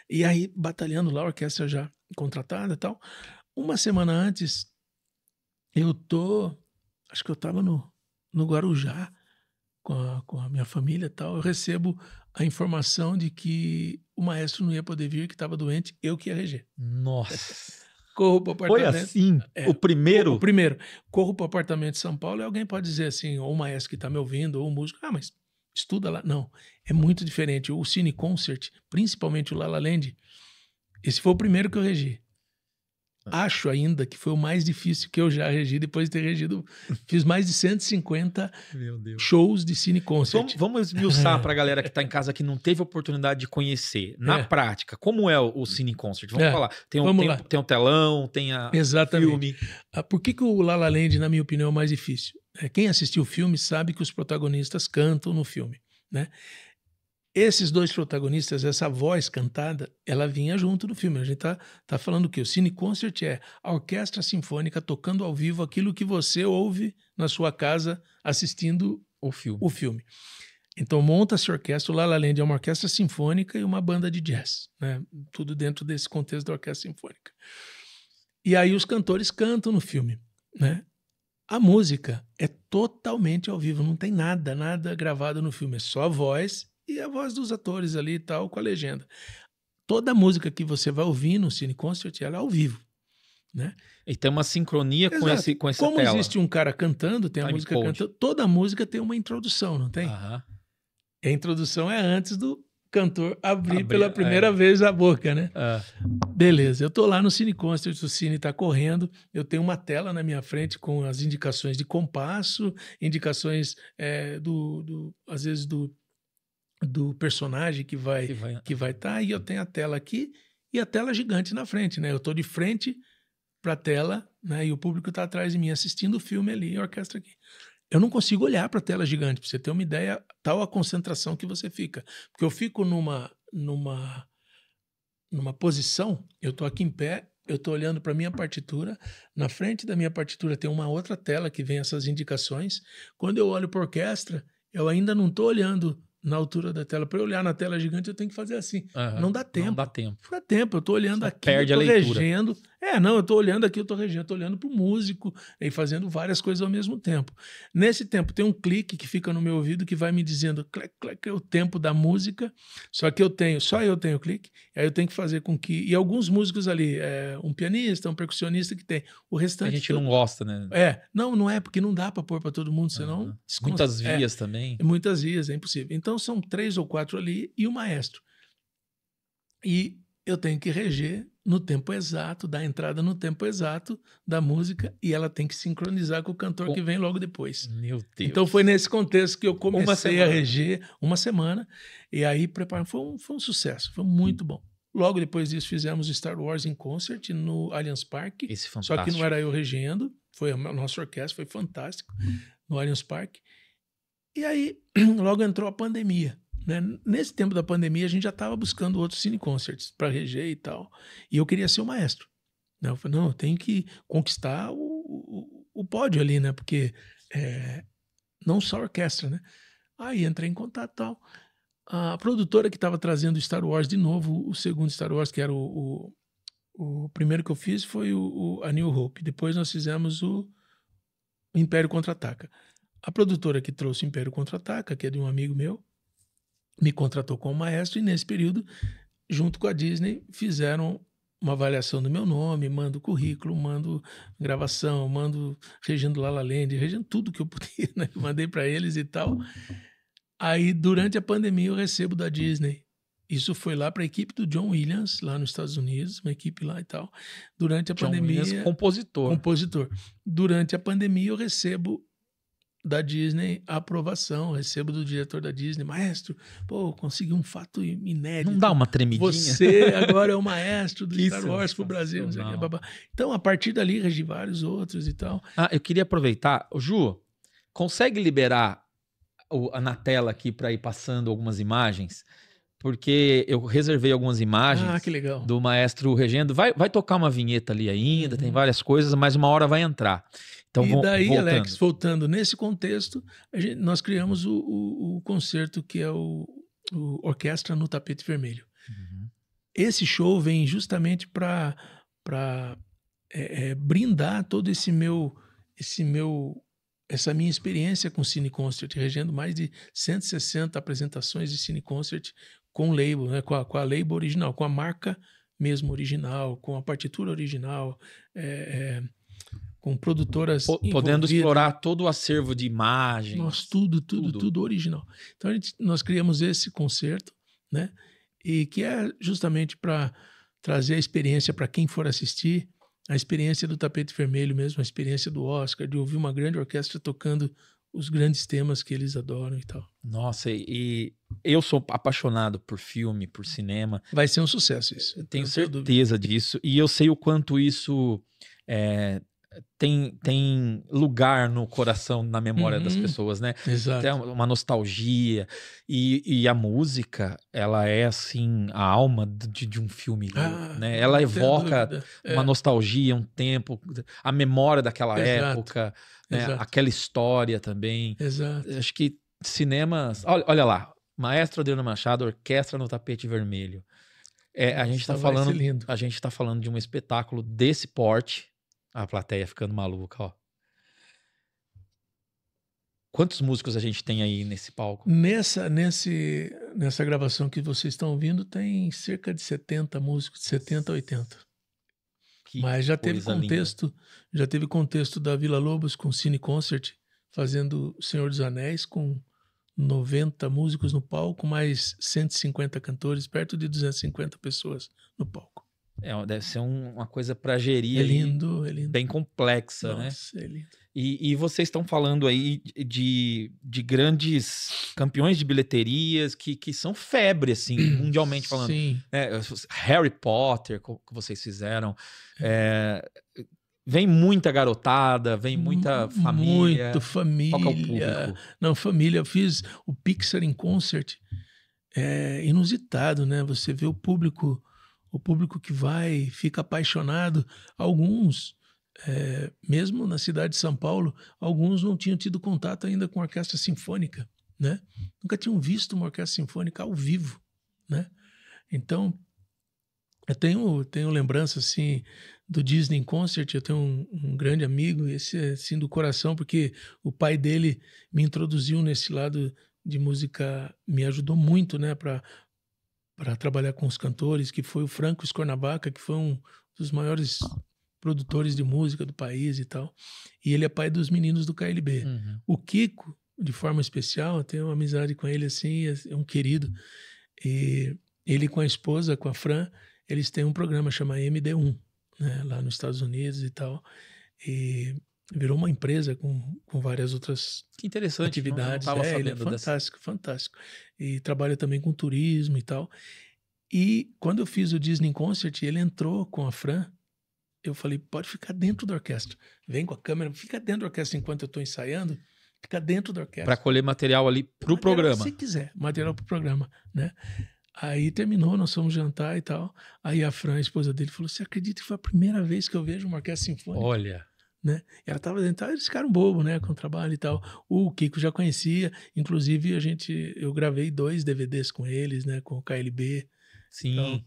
e aí batalhando lá, a orquestra já contratada e tal. 1 semana antes, acho que eu estava no Guarujá com a minha família e tal, eu recebo a informação de que o maestro não ia poder vir, que estava doente, eu que ia reger. Nossa! Corro para o apartamento. Foi assim? O primeiro? O primeiro. Corro para o apartamento de São Paulo e alguém pode dizer assim, ou o maestro que está me ouvindo, ou o músico, mas estuda lá. Não, é muito diferente. O Cine Concert, principalmente o La La Land, esse foi o primeiro que eu regi. Acho ainda que foi o mais difícil que eu já regi, depois de ter regido. Fiz mais de 150 shows de Cine Concert. Vamos esmiuçar para a galera que está em casa que não teve oportunidade de conhecer. Na prática, como é o Cine Concert? Vamos falar. Tem um telão, tem Exatamente. Filme. Por que o La La Land, na minha opinião, é o mais difícil? Quem assistiu o filme sabe que os protagonistas cantam no filme, né? Esses 2 protagonistas, essa voz cantada, ela vinha junto do filme. A gente tá falando o quê? O Cine Concert é a orquestra sinfônica tocando ao vivo aquilo que você ouve na sua casa assistindo o filme. Então monta-se a orquestra. O La La Land é uma orquestra sinfônica e uma banda de jazz, né? Tudo dentro desse contexto da orquestra sinfônica. E aí os cantores cantam no filme, né? A música é totalmente ao vivo, não tem nada gravado no filme, é só a voz e a voz dos atores ali e tal, com a legenda. Toda a música que você vai ouvir no Cine Concert, ela é ao vivo, né? E tem uma sincronia com essa Como tela. existe um cara cantando, tem a música cantando, toda música tem uma introdução, não tem? Aham. A introdução é antes do cantor abrir pela primeira vez a boca, né? Beleza, eu tô lá no Cine Concert, o Cine tá correndo, eu tenho uma tela na minha frente com as indicações de compasso, indicações às vezes do personagem que vai estar, e eu tenho a tela aqui e a tela gigante na frente, né? Eu tô de frente para a tela, né? E o público está atrás de mim assistindo o filme ali, a orquestra aqui. Eu não consigo olhar para a tela gigante, para você ter uma ideia, tal a concentração que você fica. Porque eu fico numa posição, eu tô aqui em pé, eu tô olhando para a minha partitura, na frente da minha partitura tem uma outra tela que vem essas indicações. Quando eu olho para a orquestra, eu ainda não tô olhando na altura da tela. Para eu olhar na tela gigante, eu tenho que fazer assim. Não dá tempo. Não dá tempo. Não dá tempo. Eu tô olhando aqui, perde eu tô a leitura. regendo. Eu tô olhando aqui, eu tô regendo, eu tô olhando pro músico e fazendo várias coisas ao mesmo tempo. Nesse tempo, tem um clique que fica no meu ouvido que vai me dizendo clac, clac, é o tempo da música. Só que só eu tenho clique. Aí eu tenho que fazer com que... E alguns músicos ali, um pianista, um percussionista que tem. O restante... A gente não gosta, né? Não é, porque não dá para pôr para todo mundo, senão... Muitas vias também. Muitas vias, é impossível. Então, são 3 ou 4 ali e o maestro. E eu tenho que reger no tempo exato, dar entrada no tempo exato da música, e ela tem que sincronizar com o cantor que vem logo depois. Meu Deus. Então foi nesse contexto que eu comecei a reger 1 semana, e aí foi um sucesso, foi muito bom. Logo depois disso fizemos o Star Wars in Concert no Allianz Parque, só que não era eu regendo, foi a nossa orquestra, foi fantástico, no Allianz Parque. E aí, logo entrou a pandemia. Né? Nesse tempo da pandemia, a gente já estava buscando outros cine concerts para reger e tal. E eu queria ser o maestro. Né? Eu falei, não, eu tenho que conquistar o pódio ali, né? Porque não só a orquestra, né? Aí entrei em contato e tal. A produtora que estava trazendo Star Wars de novo, o segundo Star Wars, que era o primeiro que eu fiz, foi a New Hope. Depois nós fizemos o Império Contra-Ataca. A produtora que trouxe o Império Contra-Ataca, que é de um amigo meu, me contratou como maestro e nesse período, junto com a Disney, fizeram uma avaliação do meu nome, mando currículo, mando gravação, mando regendo La La Land, regendo tudo que eu podia, né? Mandei para eles e tal. Aí, durante a pandemia, eu recebo da Disney. Isso foi lá para a equipe do John Williams, lá nos Estados Unidos, uma equipe lá e tal. Durante a John pandemia... Williams, compositor. Durante a pandemia, eu recebo da Disney a aprovação, recebo do diretor da Disney, maestro, pô, consegui um fato inédito. Não dá uma tremidinha? Você agora é o maestro do Star Wars pro Brasil. Não sei o que, babá. Então, a partir dali, regi vários outros e tal. Eu queria aproveitar. Ju, consegue liberar na tela aqui para ir passando algumas imagens? Porque eu reservei algumas imagens que legal. do maestro regendo. Vai tocar uma vinheta ali ainda, tem várias coisas, mas uma hora vai entrar. Então, e daí, voltando. Alex, voltando nesse contexto, nós criamos o concerto que é o Orquestra no Tapete Vermelho. Uhum. Esse show vem justamente para brindar todo essa minha experiência com Cine Concert, regendo mais de 160 apresentações de Cine Concert com label, né, com a label original, com a marca mesmo original, com a partitura original, com produtoras podendo explorar todo o acervo de imagens. Nossa, tudo original. Então nós criamos esse concerto, né? E que é justamente para trazer a experiência para quem for assistir, a experiência do Tapete Vermelho mesmo, a experiência do Oscar, de ouvir uma grande orquestra tocando os grandes temas que eles adoram e tal. Nossa, e eu sou apaixonado por filme, por cinema. Vai ser um sucesso isso. Eu tenho certeza disso. E eu sei o quanto isso tem lugar no coração, na memória das pessoas, né? Exato. Tem uma nostalgia. E a música, ela é, assim, a alma de um filme, né? Ela evoca uma nostalgia, um tempo, a memória daquela época, né? Aquela história também. Exato. Acho que cinemas... Olha lá, Maestro Adriano Machado, Orquestra no Tapete Vermelho. A gente tá falando de um espetáculo desse porte. A plateia ficando maluca, ó. Quantos músicos a gente tem aí nesse palco? Nessa gravação que vocês estão ouvindo, tem cerca de 70 músicos, de 70 a 80. Mas já teve contexto da Vila Lobos com Cine Concert, fazendo Senhor dos Anéis, com 90 músicos no palco, mais 150 cantores, perto de 250 pessoas no palco. Deve ser uma coisa para gerir. É lindo. Bem complexa, né? Nossa, é lindo. E vocês estão falando aí de grandes campeões de bilheterias que são febre, assim, mundialmente falando. Sim. Harry Potter, que vocês fizeram. Vem muita garotada, vem muita família. Muito família. Qual que é o público? Não, família. Eu fiz o Pixar in Concert. É inusitado, né? Você vê o público que vai, fica apaixonado. Alguns, mesmo na cidade de São Paulo, alguns não tinham tido contato ainda com a orquestra sinfônica, né? Nunca tinham visto uma orquestra sinfônica ao vivo, né? Então, eu tenho lembrança, assim, do Disney Concert. Eu tenho um grande amigo, esse é, assim, do coração, porque o pai dele me introduziu nesse lado de música, me ajudou muito, né, para trabalhar com os cantores, que foi o Franco Scornabaca, que foi um dos maiores produtores de música do país e tal. E ele é pai dos meninos do KLB. Uhum. O Kiko, de forma especial, eu tenho uma amizade com ele, assim, é um querido. E ele com a esposa, com a Fran, eles têm um programa chamado MD1, né, lá nos Estados Unidos e tal. E virou uma empresa com várias outras atividades. Não tava ele é fantástico. E trabalha também com turismo e tal. E quando eu fiz o Disney Concert, ele entrou com a Fran. Eu falei, pode ficar dentro da orquestra. Vem com a câmera, fica dentro da orquestra enquanto eu estou ensaiando, fica dentro da orquestra. Para colher material ali pro programa. Se quiser, material pro programa, né? Aí terminou, nós fomos jantar e tal. Aí a Fran, a esposa dele, falou: você acredita que foi a primeira vez que eu vejo uma orquestra sinfônica? Olha. Né? Ela estava dentro, eles ficaram bobo, né, com o trabalho e tal. O Kiko já conhecia, inclusive eu gravei 2 DVDs com eles, né, com o KLB. Sim, então,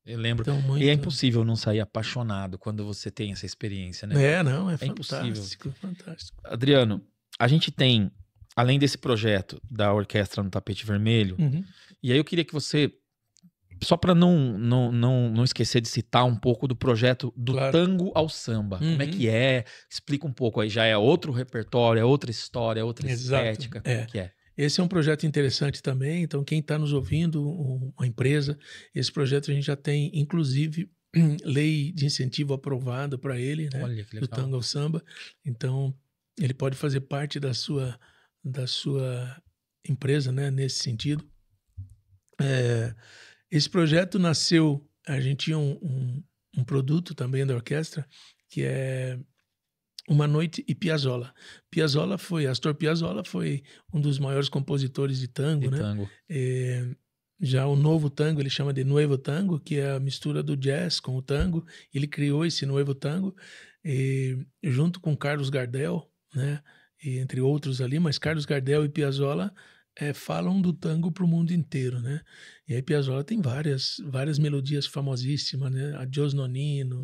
eu lembro. Então, muito... E é impossível não sair apaixonado quando você tem essa experiência, né? Não, é fantástico, impossível. Fantástico. Adriano, a gente tem, além desse projeto da Orquestra no Tapete Vermelho, e aí eu queria que você, só para não esquecer de citar um pouco do projeto do tango ao samba. Como é que é? Explica um pouco aí. Já é outro repertório, é outra história, é outra estética. Como é que é? Esse é um projeto interessante também. Então, quem está nos ouvindo, uma empresa, esse projeto a gente já tem, inclusive, lei de incentivo aprovada para ele, né? Olha que legal. Do tango ao samba. Então, ele pode fazer parte da sua empresa, né? Nesse sentido. Esse projeto nasceu, a gente tinha um produto também da orquestra, que é Uma Noite e Piazzolla. Astor Piazzolla foi um dos maiores compositores de tango, né? Tango. Já o novo tango, ele chama de Nuevo Tango, que é a mistura do jazz com o tango. Ele criou esse Nuevo Tango junto com Carlos Gardel, né? E entre outros ali, mas Carlos Gardel e Piazzolla falam do tango para o mundo inteiro, né? E aí Piazzolla tem várias melodias famosíssimas, né? Adiós Nonino,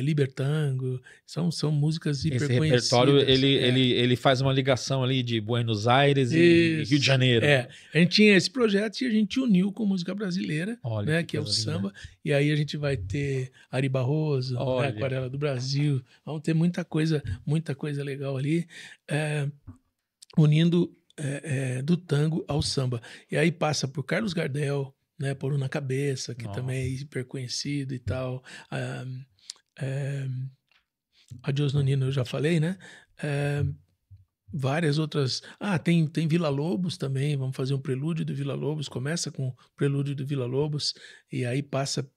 Libertango, são músicas hiper conhecidas. Esse repertório, ele faz uma ligação ali de Buenos Aires e Rio de Janeiro. A gente tinha esse projeto e a gente uniu com música brasileira, olha, né? Que é o samba. E aí a gente vai ter Ari Barroso, né? Aquarela do Brasil. Vamos ter muita coisa legal ali, unindo do tango ao samba. E aí passa por Carlos Gardel, né, Pôr na Cabeça, que também é hiper conhecido e tal. Adiós Nonino, eu já falei, né? Várias outras... tem Vila Lobos também, vamos fazer um prelúdio do Vila Lobos, começa com o prelúdio do Vila Lobos, e aí passa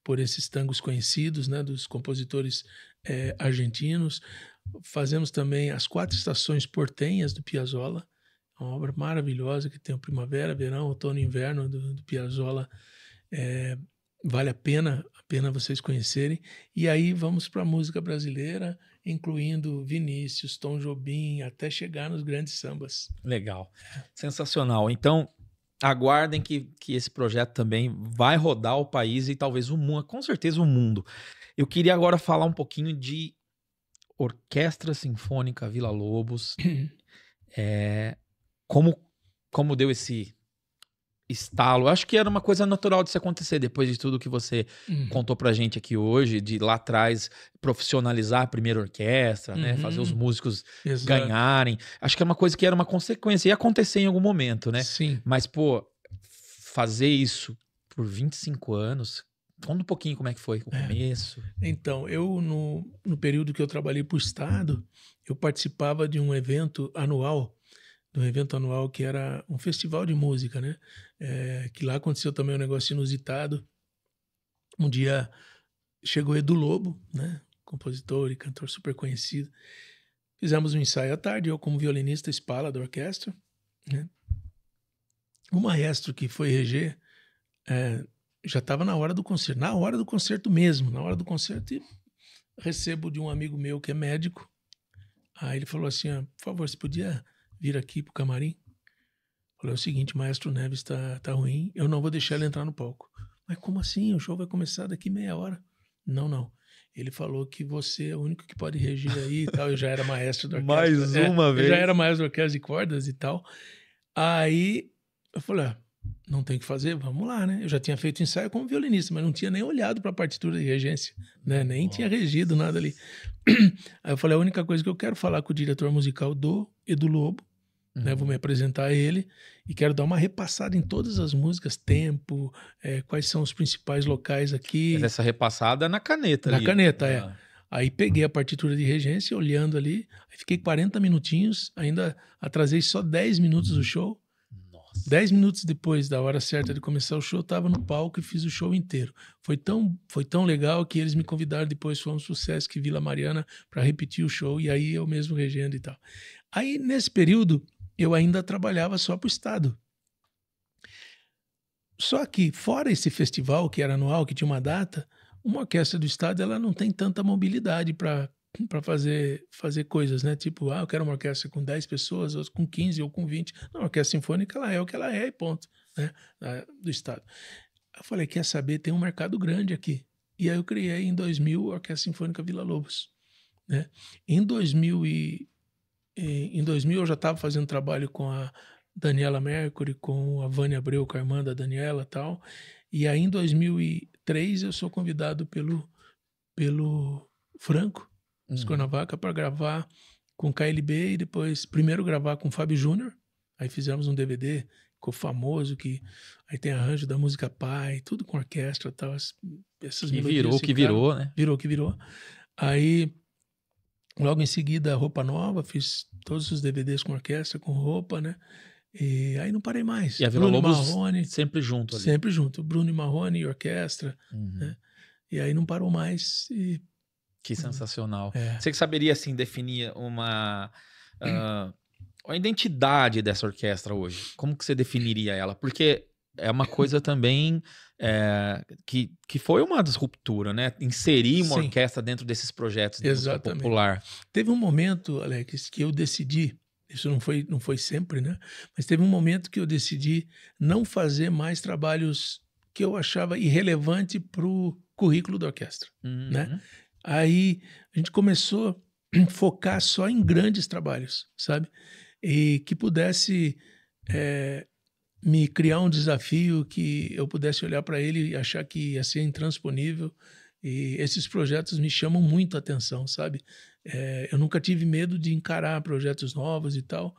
por esses tangos conhecidos, né, dos compositores argentinos. Fazemos também As 4 Estações Portenhas, do Piazzolla, uma obra maravilhosa que tem o primavera, verão, outono e inverno do Piazzolla. Vale a pena vocês conhecerem. E aí vamos para a música brasileira, incluindo Vinícius, Tom Jobim, até chegar nos grandes sambas. Legal. Sensacional. Então, aguardem que esse projeto também vai rodar o país e talvez o mundo, com certeza o mundo. Eu queria agora falar um pouquinho de Orquestra Sinfônica Vila Lobos. Como deu esse estalo? Acho que era uma coisa natural de se acontecer depois de tudo que você contou pra gente aqui hoje, de lá atrás profissionalizar a primeira orquestra, né? Fazer os músicos ganharem. Acho que é uma coisa que era uma consequência, ia acontecer em algum momento, né? Sim. Mas, pô, fazer isso por 25 anos... Conta um pouquinho como é que foi o começo. Então, eu no período que eu trabalhei para o Estado, eu participava de um evento anual, que era um festival de música, né? Que lá aconteceu também um negócio inusitado. Um dia chegou Edu Lobo, né? Compositor e cantor super conhecido. Fizemos um ensaio à tarde, eu como violinista espala da orquestra, né? O maestro que foi reger já estava na hora do concerto mesmo, e recebo de um amigo meu que é médico. Aí ele falou assim, por favor, você podia vir aqui pro camarim? Falei, é o seguinte, o maestro Neves tá ruim, eu não vou deixar ele entrar no palco. Mas como assim? O show vai começar daqui meia hora. Não. Ele falou que você é o único que pode reger aí e tal. Eu já era maestro da orquestra. Mais uma vez. Eu já era maestro da orquestra de cordas e tal. Aí eu falei, não tem o que fazer, vamos lá, né? Eu já tinha feito ensaio como violinista, mas não tinha nem olhado para a partitura de regência, né? Nem tinha regido nada ali. Aí eu falei, a única coisa que eu quero falar com o diretor musical do Edu Lobo, né? Vou me apresentar a ele e quero dar uma repassada em todas as músicas, tempo, quais são os principais locais aqui. Mas essa repassada na caneta ali. Na caneta, Aí peguei a partitura de regência, olhando ali, aí fiquei 40 minutinhos, ainda atrasei só 10 minutos do show. Nossa. 10 minutos depois da hora certa de começar o show, eu estava no palco e fiz o show inteiro. Foi tão legal que eles me convidaram depois, foi um sucesso, que Vila Mariana, para repetir o show, e aí eu mesmo regendo e tal. Aí, nesse período, eu ainda trabalhava só para o Estado. Só que, fora esse festival, que era anual, que tinha uma data, uma orquestra do Estado ela não tem tanta mobilidade para fazer coisas, né? Tipo, eu quero uma orquestra com 10 pessoas, ou com 15, ou com 20. Não, a orquestra sinfônica, ela é o que ela é e ponto, né? Do Estado. Eu falei, quer saber, tem um mercado grande aqui. E aí eu criei, em 2000, a Orquestra Sinfônica Vila Lobos, né? Em 2000 eu já estava fazendo trabalho com a Daniela Mercury, com a Vânia Abreu, com a irmã da Daniela e tal. E aí, em 2003, eu sou convidado pelo Franco Scornavaca para gravar com KLB e depois, primeiro gravar com o Fábio Júnior. Aí fizemos um DVD, ficou famoso, que aí tem arranjo da música Pai, tudo com orquestra e tal. Essas melodias virou, né? Virou que virou. Aí, logo em seguida, Roupa Nova, fiz todos os DVDs com orquestra, com roupa, né? E aí não parei mais. E a Vila Bruno Lobos Marrone, sempre junto ali. sempre junto. Bruno e Marrone e orquestra, né? E aí não parou mais. Que sensacional. É. Você que saberia, assim, definir uma identidade dessa orquestra hoje? Como que você definiria ela? Porque é uma coisa também que foi uma disruptura, né? Inserir uma Sim. orquestra dentro desses projetos de música Exatamente. popular. Teve um momento, Alex, que eu decidi, isso não foi sempre, né? Mas teve um momento que eu decidi não fazer mais trabalhos que eu achava irrelevante para o currículo da orquestra, né? Aí a gente começou a focar só em grandes trabalhos, sabe? E que pudesse me criar um desafio que eu pudesse olhar para ele e achar que ia ser intransponível. E esses projetos me chamam muito a atenção, sabe? Eu nunca tive medo de encarar projetos novos e tal,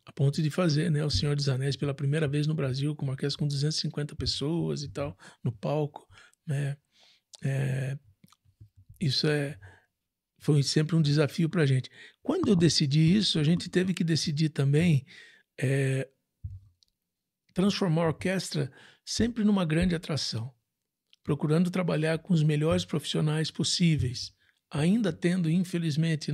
a ponto de fazer, né, O Senhor dos Anéis pela primeira vez no Brasil, com uma orquestra com 250 pessoas e tal, no palco, né? Isso foi sempre um desafio para a gente. Quando eu decidi isso, a gente teve que decidir também transformar a orquestra sempre numa grande atração, procurando trabalhar com os melhores profissionais possíveis, ainda tendo, infelizmente,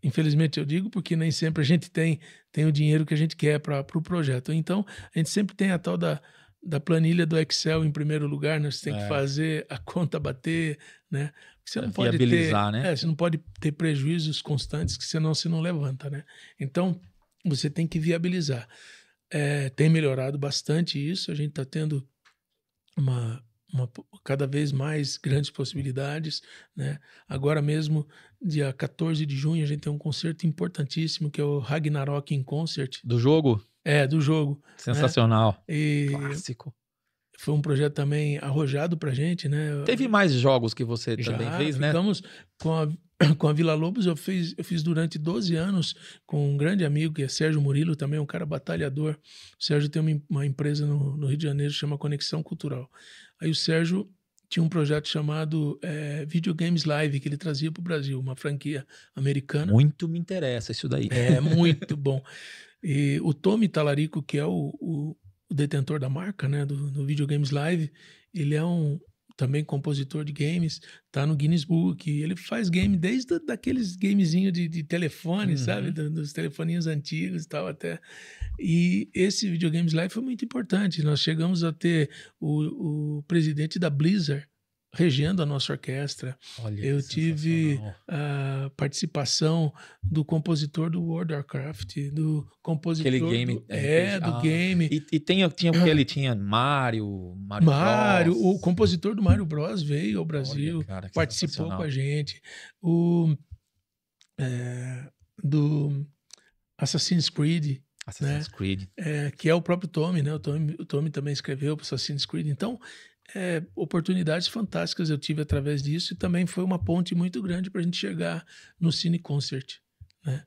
infelizmente eu digo porque nem sempre a gente tem o dinheiro que a gente quer para o projeto. Então, a gente sempre tem a tal da planilha do Excel em primeiro lugar, né? Você tem que fazer a conta bater, né? Você não pode viabilizar, né? Você não pode ter prejuízos constantes, que senão você não levanta, né? Então, você tem que viabilizar. Tem melhorado bastante isso, a gente está tendo cada vez mais grandes possibilidades, né? Agora mesmo, dia 14 de junho, a gente tem um concerto importantíssimo, que é o Ragnarok in Concert. Do jogo? Do jogo. Sensacional. Né? E clássico. Foi um projeto também arrojado pra gente, né? Teve mais jogos que você também fez, né? Ficamos com a Vila Lobos, eu fiz durante 12 anos com um grande amigo, que é Sérgio Murilo, também um cara batalhador. O Sérgio tem uma empresa no Rio de Janeiro, chama Conexão Cultural. Aí o Sérgio tinha um projeto chamado Videogames Live, que ele trazia para o Brasil, uma franquia americana. Muito me interessa isso daí. Muito bom. E o Tommy Talarico, que é o detentor da marca, né, do Videogames Live, ele é também compositor de games, tá no Guinness Book, ele faz game desde daqueles gamezinhos de telefone, sabe, dos telefoninhos antigos e tal até. E esse Videogames Live foi muito importante, nós chegamos a ter o presidente da Blizzard regendo a nossa orquestra. Olha, eu tive a participação do compositor do World of Warcraft, do compositor aquele game do game. E tinha porque ele tinha Mario Bros. O compositor do Mario Bros veio ao Brasil, olha, cara, participou com a gente. Do Assassin's Creed. Assassin's Creed. Que é o próprio Tommy, né? O Tommy também escreveu para Assassin's Creed. Então, oportunidades fantásticas eu tive através disso, e também foi uma ponte muito grande para a gente chegar no Cine Concert, né?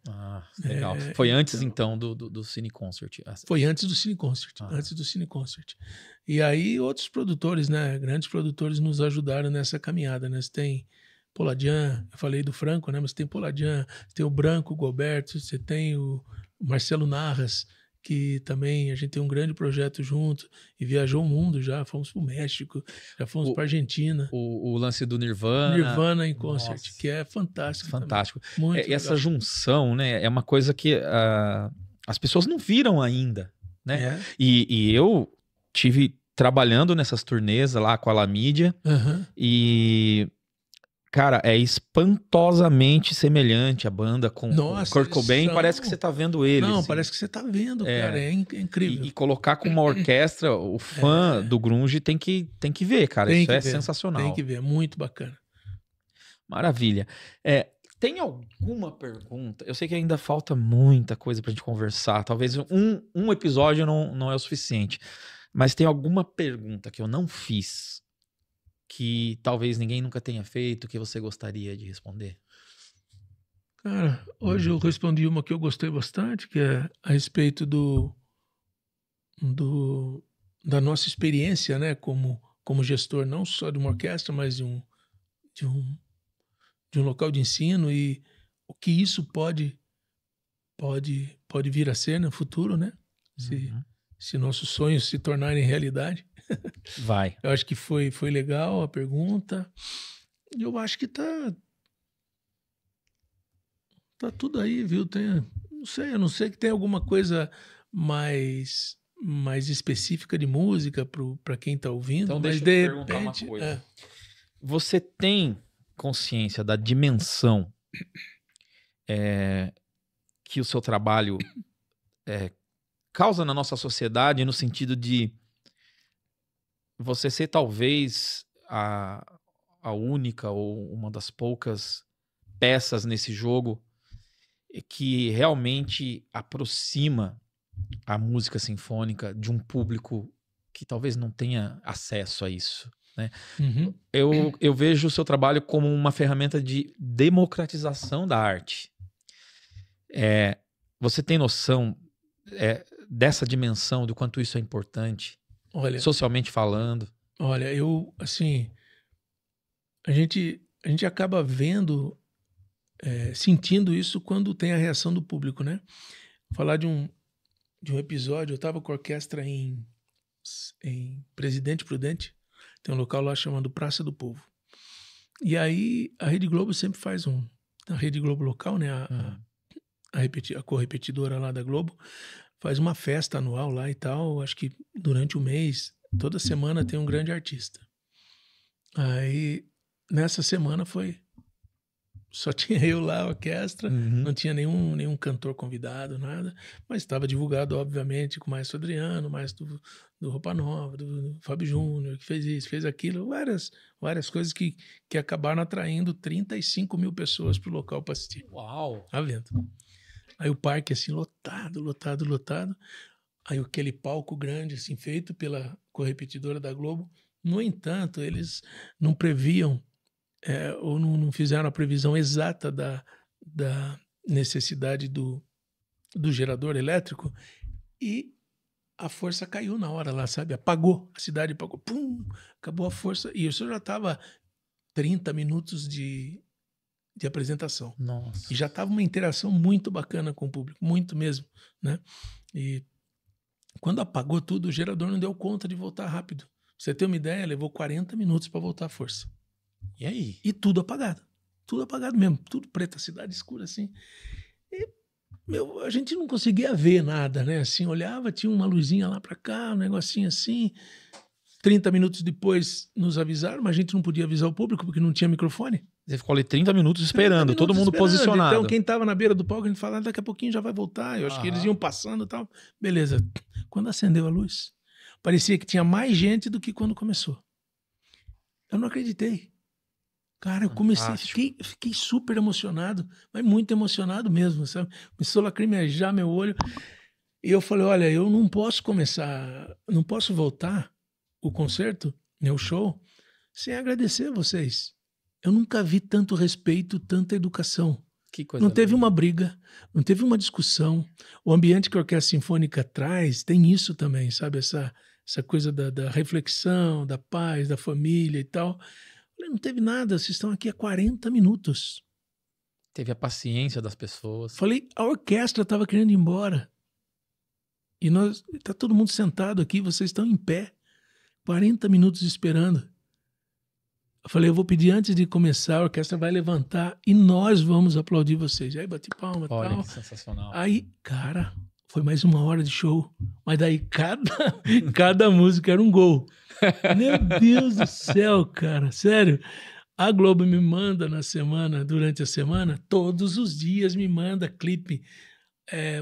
Legal. Foi antes, então, do Cine Concert? Foi antes do Cine Concert, antes do Cine Concert. E aí outros produtores, né? Grandes produtores nos ajudaram nessa caminhada, né? Você tem Poladian, eu falei do Franco, né? Mas tem Poladian, tem o Branco Goberto, você tem o Marcelo Narras, que também a gente tem um grande projeto junto e viajou o mundo já, fomos para o México, já fomos para a Argentina. O lance do Nirvana. Nirvana em concert, Nossa, que é fantástico. fantástico. Também. Muito legal. Essa junção, né, é uma coisa que as pessoas não viram ainda, né? É. E eu tive trabalhando nessas turnês lá com a La Mídia e... Cara, é espantosamente semelhante a banda com o Kurt Cobain. Parece que você tá vendo ele. Não, assim. parece que você tá vendo, cara. É incrível. E colocar com uma orquestra, o fã do grunge tem que ver, cara. Isso é sensacional. Tem que ver, muito bacana. Maravilha. Tem alguma pergunta? Eu sei que ainda falta muita coisa pra gente conversar. Talvez um episódio não é o suficiente. Mas tem alguma pergunta que eu não fiz que talvez ninguém nunca tenha feito, que você gostaria de responder? Cara, hoje eu respondi uma que eu gostei bastante, que é a respeito da nossa experiência, né, como gestor, não só de uma orquestra, mas de um local de ensino e o que isso pode vir a ser no futuro, né? Se nossos sonhos se tornarem realidade. Vai. Eu acho que foi legal a pergunta. Eu acho que tá tudo aí, viu? Eu não sei que tem alguma coisa mais específica de música para quem tá ouvindo. Então mas deixa eu te perguntar uma coisa. Você tem consciência da dimensão que o seu trabalho causa na nossa sociedade, no sentido de você ser talvez a única ou uma das poucas peças nesse jogo que realmente aproxima a música sinfônica de um público que talvez não tenha acesso a isso, né? Eu vejo o seu trabalho como uma ferramenta de democratização da arte. Você tem noção dessa dimensão, do quanto isso é importante? Olha, socialmente falando. Olha, a gente acaba vendo, sentindo isso quando tem a reação do público, né? Vou falar de um episódio, eu estava com a orquestra em Presidente Prudente, tem um local lá chamado Praça do Povo. E aí a Rede Globo sempre faz a Rede Globo local, né? A correpetidora lá da Globo, faz uma festa anual lá e tal, acho que durante o mês, toda semana tem um grande artista. Aí, nessa semana só tinha eu lá, a orquestra, não tinha nenhum cantor convidado, nada, mas estava divulgado, obviamente, com o Maestro Adriano, o Maestro do Roupa Nova, do Fábio Júnior, que fez isso, fez aquilo, várias coisas que acabaram atraindo 35 mil pessoas para o local para assistir. Uau! Tá vendo? Aí o parque, assim, lotado. Aí aquele palco grande, assim, feito pela correpetidora da Globo. No entanto, eles não previam, ou não fizeram a previsão exata da necessidade do gerador elétrico e a força caiu na hora lá, sabe? Apagou, a cidade apagou. Pum! Acabou a força. E isso já estava 30 minutos de apresentação. Nossa. E já estava uma interação muito bacana com o público, muito mesmo, né? E quando apagou tudo, o gerador não deu conta de voltar rápido. Pra você ter uma ideia, levou 40 minutos para voltar a força. E aí? E tudo apagado mesmo, tudo preto, a cidade escura assim. E, a gente não conseguia ver nada, né? Assim, olhava, tinha uma luzinha lá para cá, um negocinho assim. 30 minutos depois nos avisaram, mas a gente não podia avisar o público porque não tinha microfone. Você ficou ali 30 minutos esperando, todo mundo posicionado. Então, quem estava na beira do palco, a gente falava, daqui a pouquinho já vai voltar. Eu acho que eles iam passando e tal. Beleza. Quando acendeu a luz, parecia que tinha mais gente do que quando começou. Eu não acreditei. Cara, eu comecei, fiquei super emocionado, mas muito emocionado mesmo, sabe? Começou a lacrimejar meu olho. E eu falei, olha, eu não posso não posso voltar o concerto, né, o show, sem agradecer a vocês. Eu nunca vi tanto respeito, tanta educação. Que coisa não teve uma briga, não teve uma discussão. O ambiente que a Orquestra Sinfônica traz tem isso também, sabe? Essa coisa da reflexão, da paz, da família e tal. Não teve nada, vocês estão aqui há 40 minutos. Teve a paciência das pessoas. Falei, a orquestra estava querendo ir embora. E tá todo mundo sentado aqui, vocês estão em pé, 40 minutos esperando. Eu falei, eu vou pedir antes de começar, a orquestra vai levantar e nós vamos aplaudir vocês. Aí bati palma e Olha, tal. que sensacional. Aí, cara, foi mais 1 hora de show. Mas daí cada música era um gol. Meu Deus do céu, cara, sério. A Globo me manda durante a semana, todos os dias me manda clipe.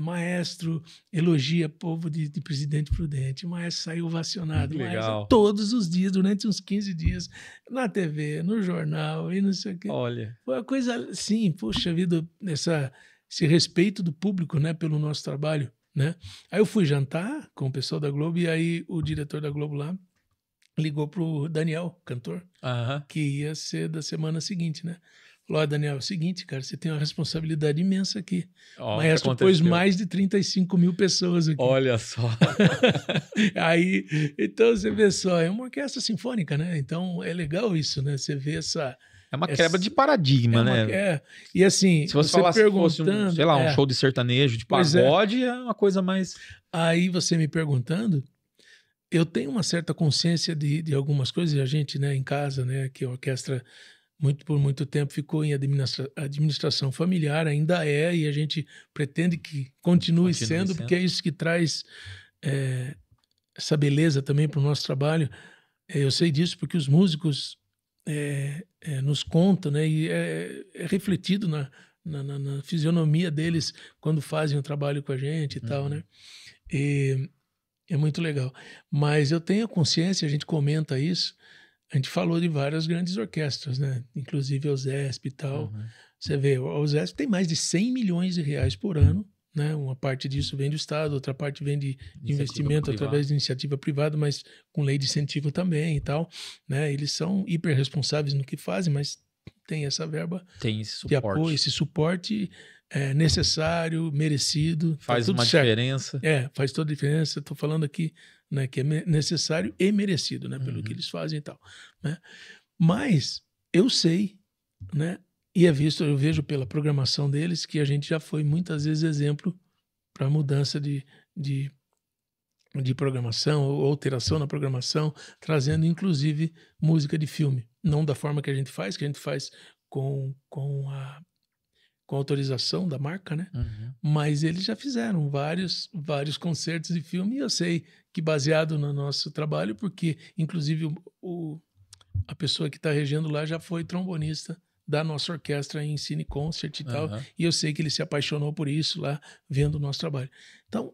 Maestro elogia povo de Presidente Prudente, maestro saiu ovacionado, maestro, todos os dias, durante uns 15 dias, na TV, no jornal e não sei o quê. Olha. Foi uma coisa assim, poxa vida, esse respeito do público, né, pelo nosso trabalho, né? Aí eu fui jantar com o pessoal da Globo e aí o diretor da Globo lá ligou pro Daniel, cantor, que ia ser da semana seguinte, né? Falou, Daniel, é o seguinte, cara, você tem uma responsabilidade imensa aqui. O maestro pôs mais de 35 mil pessoas aqui. Olha só. Aí, então você vê só, é uma orquestra sinfônica, né? Então é legal isso, né? Você vê essa... É uma quebra de paradigma, né? E assim, se você falasse que fosse um show de sertanejo, de pagode, é uma coisa mais... Aí você me perguntando, eu tenho uma certa consciência de algumas coisas, e a gente, né, em casa, né, que a orquestra... por muito tempo ficou em administração familiar, ainda é, e a gente pretende que continue sendo, porque é isso que traz essa beleza também para o nosso trabalho. Eu sei disso porque os músicos nos contam, né, e é refletido na fisionomia deles quando fazem o trabalho com a gente e tal, né? E é muito legal. Mas eu tenho a consciência, a gente comenta isso. A gente falou de várias grandes orquestras, né? Inclusive a OSESP e tal. Você vê, a OSESP tem mais de 100 milhões de reais por ano, né? Uma parte disso vem do Estado, outra parte vem de investimento através de iniciativa privada, mas com lei de incentivo também e tal, né? Eles são hiper responsáveis no que fazem, mas tem essa verba de apoio, esse suporte necessário, merecido. Faz uma diferença. Faz toda a diferença. Estou falando aqui, né, que é necessário e merecido, né, pelo que eles fazem e tal, né? Mas eu sei, né, e eu vejo pela programação deles que a gente já foi muitas vezes exemplo para mudança de programação ou alteração na programação, trazendo inclusive música de filme, não da forma que a gente faz com a autorização da marca, né? Mas eles já fizeram vários concertos de filme e eu sei que baseado no nosso trabalho, porque inclusive a pessoa que está regendo lá já foi trombonista da nossa orquestra em Cine Concert e tal, e eu sei que ele se apaixonou por isso lá, vendo o nosso trabalho. Então,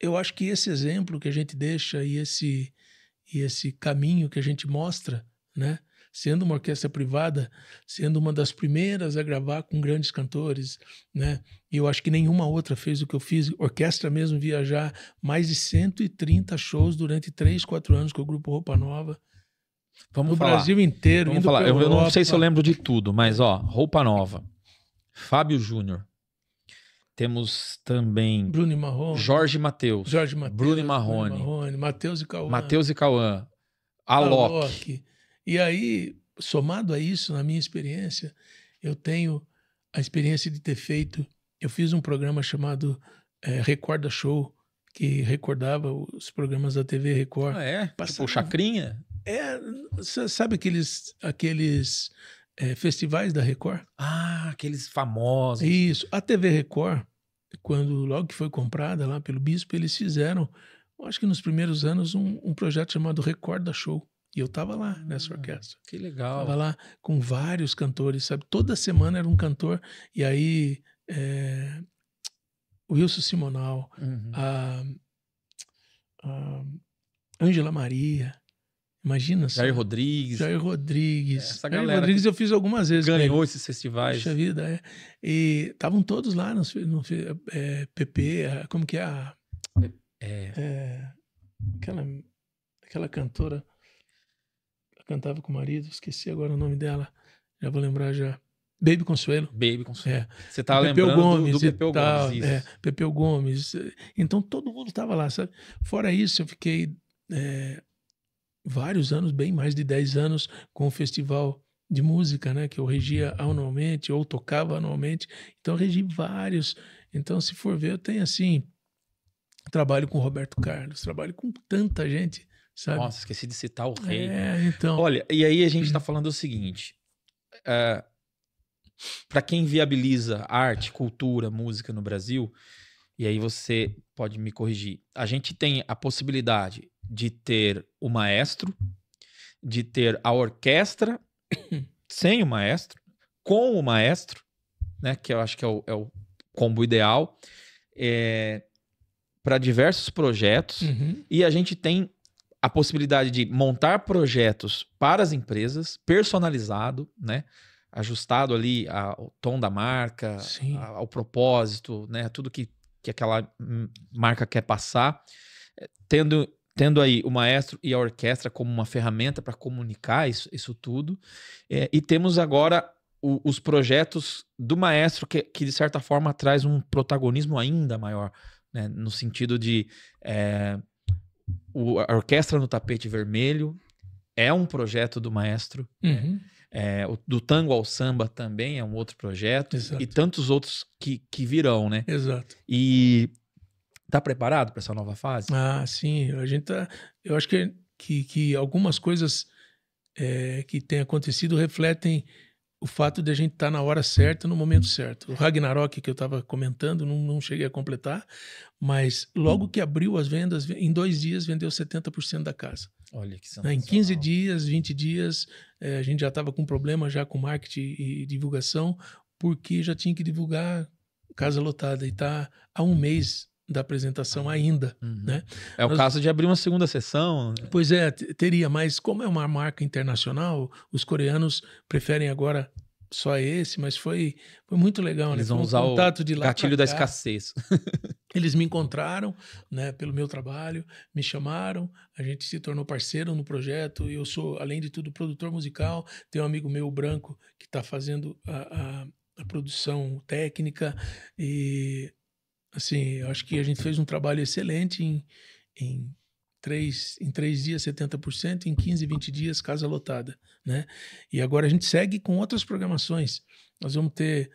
eu acho que esse exemplo que a gente deixa e esse caminho que a gente mostra, né? Sendo uma orquestra privada, sendo uma das primeiras a gravar com grandes cantores, né? E eu acho que nenhuma outra fez o que eu fiz. Orquestra mesmo, viajar mais de 130 shows durante 3, 4 anos com o Grupo Roupa Nova. Vamos falar. Brasil inteiro. Vamos falar. Eu não sei se eu lembro de tudo, mas ó, Roupa Nova, Fábio Júnior. Temos também Bruno e Marrone, Jorge Mateus, Bruno e Marrone, Matheus e Cauã, Alok. E aí, somado a isso, na minha experiência, eu tenho a experiência de ter feito... Eu fiz um programa chamado Recorda Show, que recordava os programas da TV Record. Ah, é? Tipo Chacrinha? Sabe aqueles festivais da Record? Ah, aqueles famosos. Isso. A TV Record, logo que foi comprada lá pelo Bispo, eles fizeram, acho que nos primeiros anos, um projeto chamado Recorda Show. E eu estava lá nessa orquestra. Que legal. Estava lá com vários cantores, sabe? Toda semana era um cantor. E aí, Wilson Simonal, a Ângela Maria, imagina só. Jair Rodrigues. Essa galera Jair Rodrigues eu fiz algumas vezes. Ganhou esses festivais. Puxa vida, E estavam todos lá no PP, como que é aquela cantora... cantava com o marido, esqueci agora o nome dela, já vou lembrar já. Baby Consuelo. Você tá lembrando do Pepeu Gomes. Pepeu Gomes. Então todo mundo estava lá, sabe? Fora isso, eu fiquei vários anos, bem mais de 10 anos, com o festival de música, né? Que eu regia anualmente, ou tocava anualmente. Então eu regi vários. Então, se for ver, eu tenho assim Trabalho com o Roberto Carlos, trabalho com tanta gente, sabe? Nossa, esqueci de citar o rei. Então... Olha, e aí a gente tá falando o seguinte, para quem viabiliza arte, cultura, música no Brasil, e aí você pode me corrigir, a gente tem a possibilidade de ter o maestro, de ter a orquestra sem o maestro, com o maestro, né, que eu acho que é o combo ideal, para diversos projetos, e a gente tem a possibilidade de montar projetos para as empresas, personalizado, né, ajustado ali ao tom da marca, ao propósito, né, tudo que aquela marca quer passar, tendo aí o maestro e a orquestra como uma ferramenta para comunicar isso tudo, e temos agora os projetos do maestro que de certa forma traz um protagonismo ainda maior, né, no sentido de a Orquestra no Tapete Vermelho é um projeto do maestro, do Tango ao Samba também é um outro projeto, e tantos outros que virão, né? Exato. E tá preparado para essa nova fase? Sim, a gente tá... Eu acho que algumas coisas que têm acontecido refletem o fato de a gente estar na hora certa, no momento certo. O Ragnarok, que eu estava comentando, não cheguei a completar, mas logo que abriu as vendas, em 2 dias vendeu 70% da casa. Olha que sensacional. Em 15 dias, 20 dias, a gente já estava com problema já com marketing e divulgação, porque já tinha que divulgar casa lotada, e está há 1 mês da apresentação ainda, né? É o caso de abrir uma segunda sessão. Né? Pois é, teria, mas como é uma marca internacional, os coreanos preferem agora só esse, mas foi muito legal. Eles né? vão usar o gatilho da escassez. Eles me encontraram, né, pelo meu trabalho, me chamaram, a gente se tornou parceiro no projeto. Eu sou, além de tudo, produtor musical. Tem um amigo meu, Branco, que está fazendo a produção técnica. E, assim, eu acho que a gente fez um trabalho excelente em 3 dias, 70%, em 15, 20 dias, casa lotada, né? E agora a gente segue com outras programações. Nós vamos ter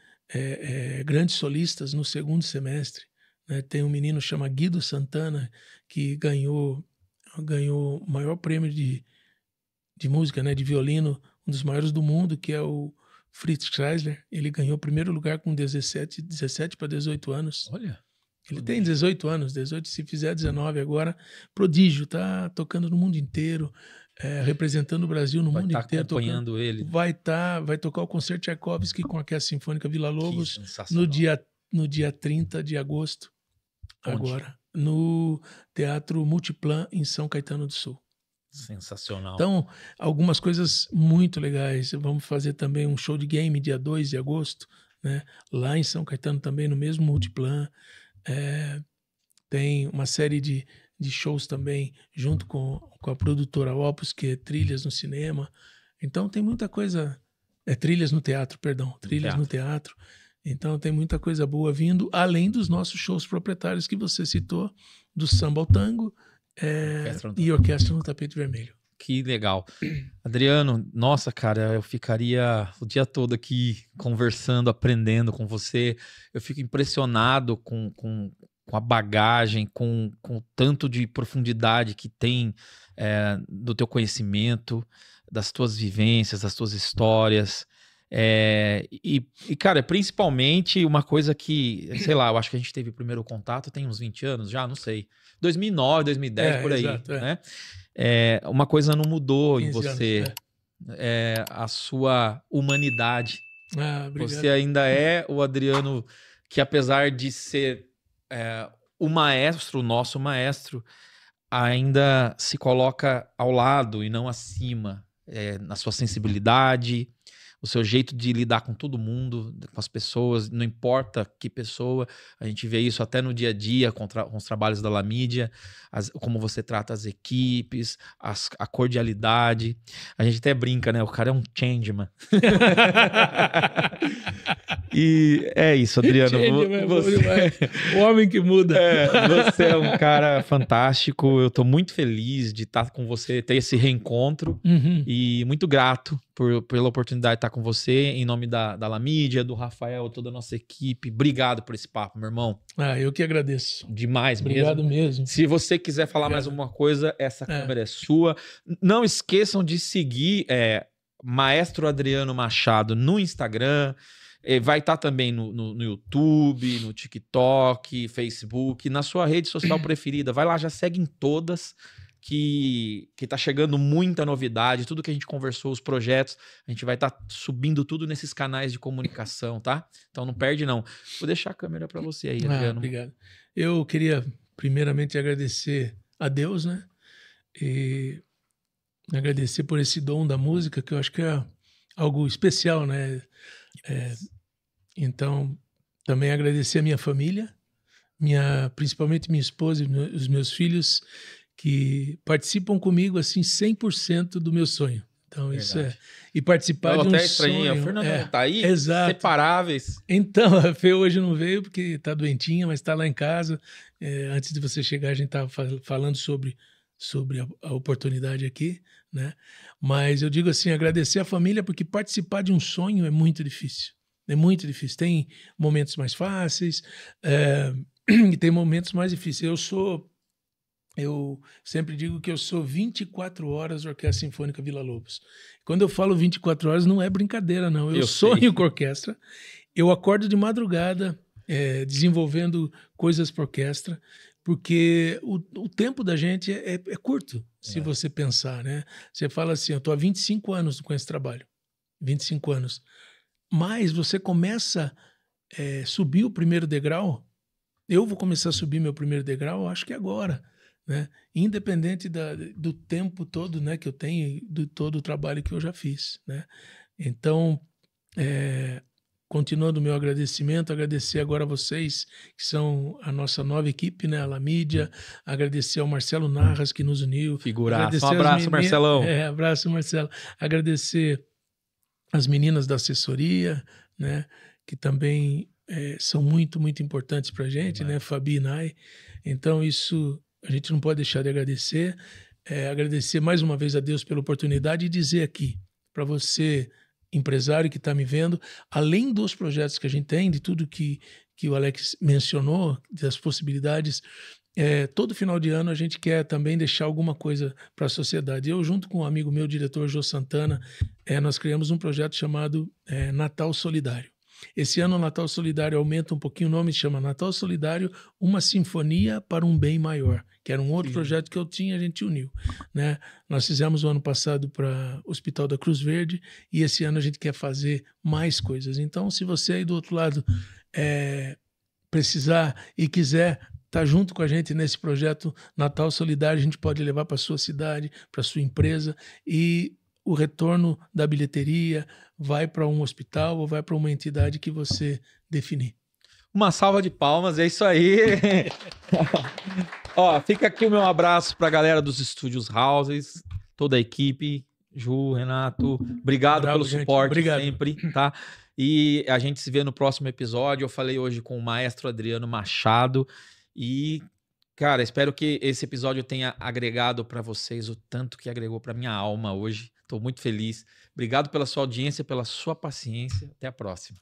grandes solistas no segundo semestre. Tem um menino chama Guido Santana, que ganhou o maior prêmio de música, né, de violino, um dos maiores do mundo, que é o Fritz Kreisler. Ele ganhou o primeiro lugar com 17 para 18 anos. Olha. Ele tem 18 anos, 18, se fizer 19 agora. Prodígio, tá tocando no mundo inteiro, representando o Brasil no mundo inteiro. Vai estar acompanhando ele. Vai tocar o concerto Tchaikovsky com a Orquestra Sinfônica Vila Lobos no dia 30 de agosto. Onde? Agora, no Teatro Multiplan, em São Caetano do Sul. Sensacional. Então, algumas coisas muito legais. Vamos fazer também um show de game dia 2 de agosto, né? Lá em São Caetano também, no mesmo Multiplan. Tem uma série de shows também junto com a produtora Opus, que é Trilhas no Cinema. Então, tem muita coisa... Trilhas no Teatro, perdão. Trilhas no Teatro. Então tem muita coisa boa vindo, além dos nossos shows proprietários que você citou, do Samba ao Tango e Orquestra no Tapete Vermelho. Que legal. Adriano, nossa, cara, eu ficaria o dia todo aqui conversando, aprendendo com você. Eu fico impressionado com a bagagem, com o tanto de profundidade que tem do teu conhecimento, das tuas vivências, das tuas histórias. Cara, principalmente uma coisa que, sei lá, eu acho que a gente teve o primeiro contato tem uns 20 anos já, não sei, 2009, 2010, por aí, exato, né? Uma coisa não mudou em você, anos, a sua humanidade. Obrigado. Você ainda é o Adriano que, apesar de ser o maestro, o nosso maestro, ainda se coloca ao lado e não acima, na sua sensibilidade, o seu jeito de lidar com todo mundo, com as pessoas, não importa que pessoa, a gente vê isso até no dia a dia com os trabalhos da LaMídia, como você trata as equipes, a cordialidade. A gente até brinca, né? O cara é um changeman. E é isso, Adriano. O homem que muda. Você é um cara fantástico. Eu tô muito feliz de estar com você, ter esse reencontro e muito grato pela oportunidade de estar com você, em nome da Lamídia, do Rafael, toda a nossa equipe. Obrigado por esse papo, meu irmão. Eu que agradeço. Demais Obrigado mesmo. Se você quiser falar mais alguma coisa, essa câmera é sua. Não esqueçam de seguir Maestro Adriano Machado no Instagram. Vai estar também no YouTube, no TikTok, Facebook, na sua rede social preferida. Vai lá, já segue em todas, que tá chegando muita novidade. Tudo que a gente conversou, os projetos, a gente vai estar subindo tudo nesses canais de comunicação, tá? Então não perde, não. Vou deixar a câmera para você aí, Adriano. Obrigado. Eu queria, primeiramente, agradecer a Deus, né? E agradecer por esse dom da música, que eu acho que é algo especial, né? Então, também agradecer a minha família, principalmente minha esposa e os meus filhos, que participam comigo, assim, 100% do meu sonho. Então, verdade. Isso é... E participar de um sonho... A Fernanda tá aí, exato. Separáveis. Então, a Fê hoje não veio porque tá doentinha, mas tá lá em casa. Antes de você chegar, a gente tava falando sobre a oportunidade aqui, né? Mas eu digo assim, agradecer a família, porque participar de um sonho é muito difícil. É muito difícil. Tem momentos mais fáceis e tem momentos mais difíceis. Eu sempre digo que eu sou 24 horas Orquestra Sinfônica Vila Lobos. Quando eu falo 24 horas, não é brincadeira, não. Eu sonho com orquestra. Eu acordo de madrugada desenvolvendo coisas para orquestra, porque o tempo da gente é curto, se você pensar, né? Você fala assim, eu estou há 25 anos com esse trabalho. 25 anos. Mas você começa a subir o primeiro degrau. Eu vou começar a subir meu primeiro degrau, acho que agora, né? Independente do tempo todo, né, que eu tenho, de todo o trabalho que eu já fiz, né? Então, continuando o meu agradecimento, agradecer agora a vocês, que são a nossa nova equipe, né? A Lamídia, agradecer ao Marcelo Narras, que nos uniu. Figuraça. Um abraço, Marcelão. Abraço, Marcelo. Agradecer as meninas da assessoria, né? Que também são muito, muito importantes para a gente, né? Fabi e Nai. Então, isso a gente não pode deixar de agradecer. Agradecer mais uma vez a Deus pela oportunidade e dizer aqui para você, empresário que está me vendo, além dos projetos que a gente tem, de tudo que o Alex mencionou, das possibilidades, todo final de ano a gente quer também deixar alguma coisa para a sociedade. Eu, junto com um amigo meu, o diretor Jô Santana, nós criamos um projeto chamado Natal Solidário. Esse ano o Natal Solidário aumenta um pouquinho o nome, chama Natal Solidário, uma sinfonia para um bem maior, que era um outro projeto que eu tinha, a gente uniu, né? Nós fizemos o ano passado para o Hospital da Cruz Verde e esse ano a gente quer fazer mais coisas. Então, se você aí do outro lado precisar e quiser estar junto com a gente nesse projeto Natal Solidário, a gente pode levar para a sua cidade, para a sua empresa, e o retorno da bilheteria vai para um hospital ou vai para uma entidade que você definir. Uma salva de palmas, é isso aí. Ó, fica aqui o meu abraço para a galera dos Estúdios Houses, toda a equipe, Ju, Renato, obrigado pelo suporte sempre, tá? E a gente se vê no próximo episódio. Eu falei hoje com o maestro Adriano Machado e, cara, espero que esse episódio tenha agregado para vocês o tanto que agregou para minha alma hoje. Estou muito feliz. Obrigado pela sua audiência, pela sua paciência. Até a próxima.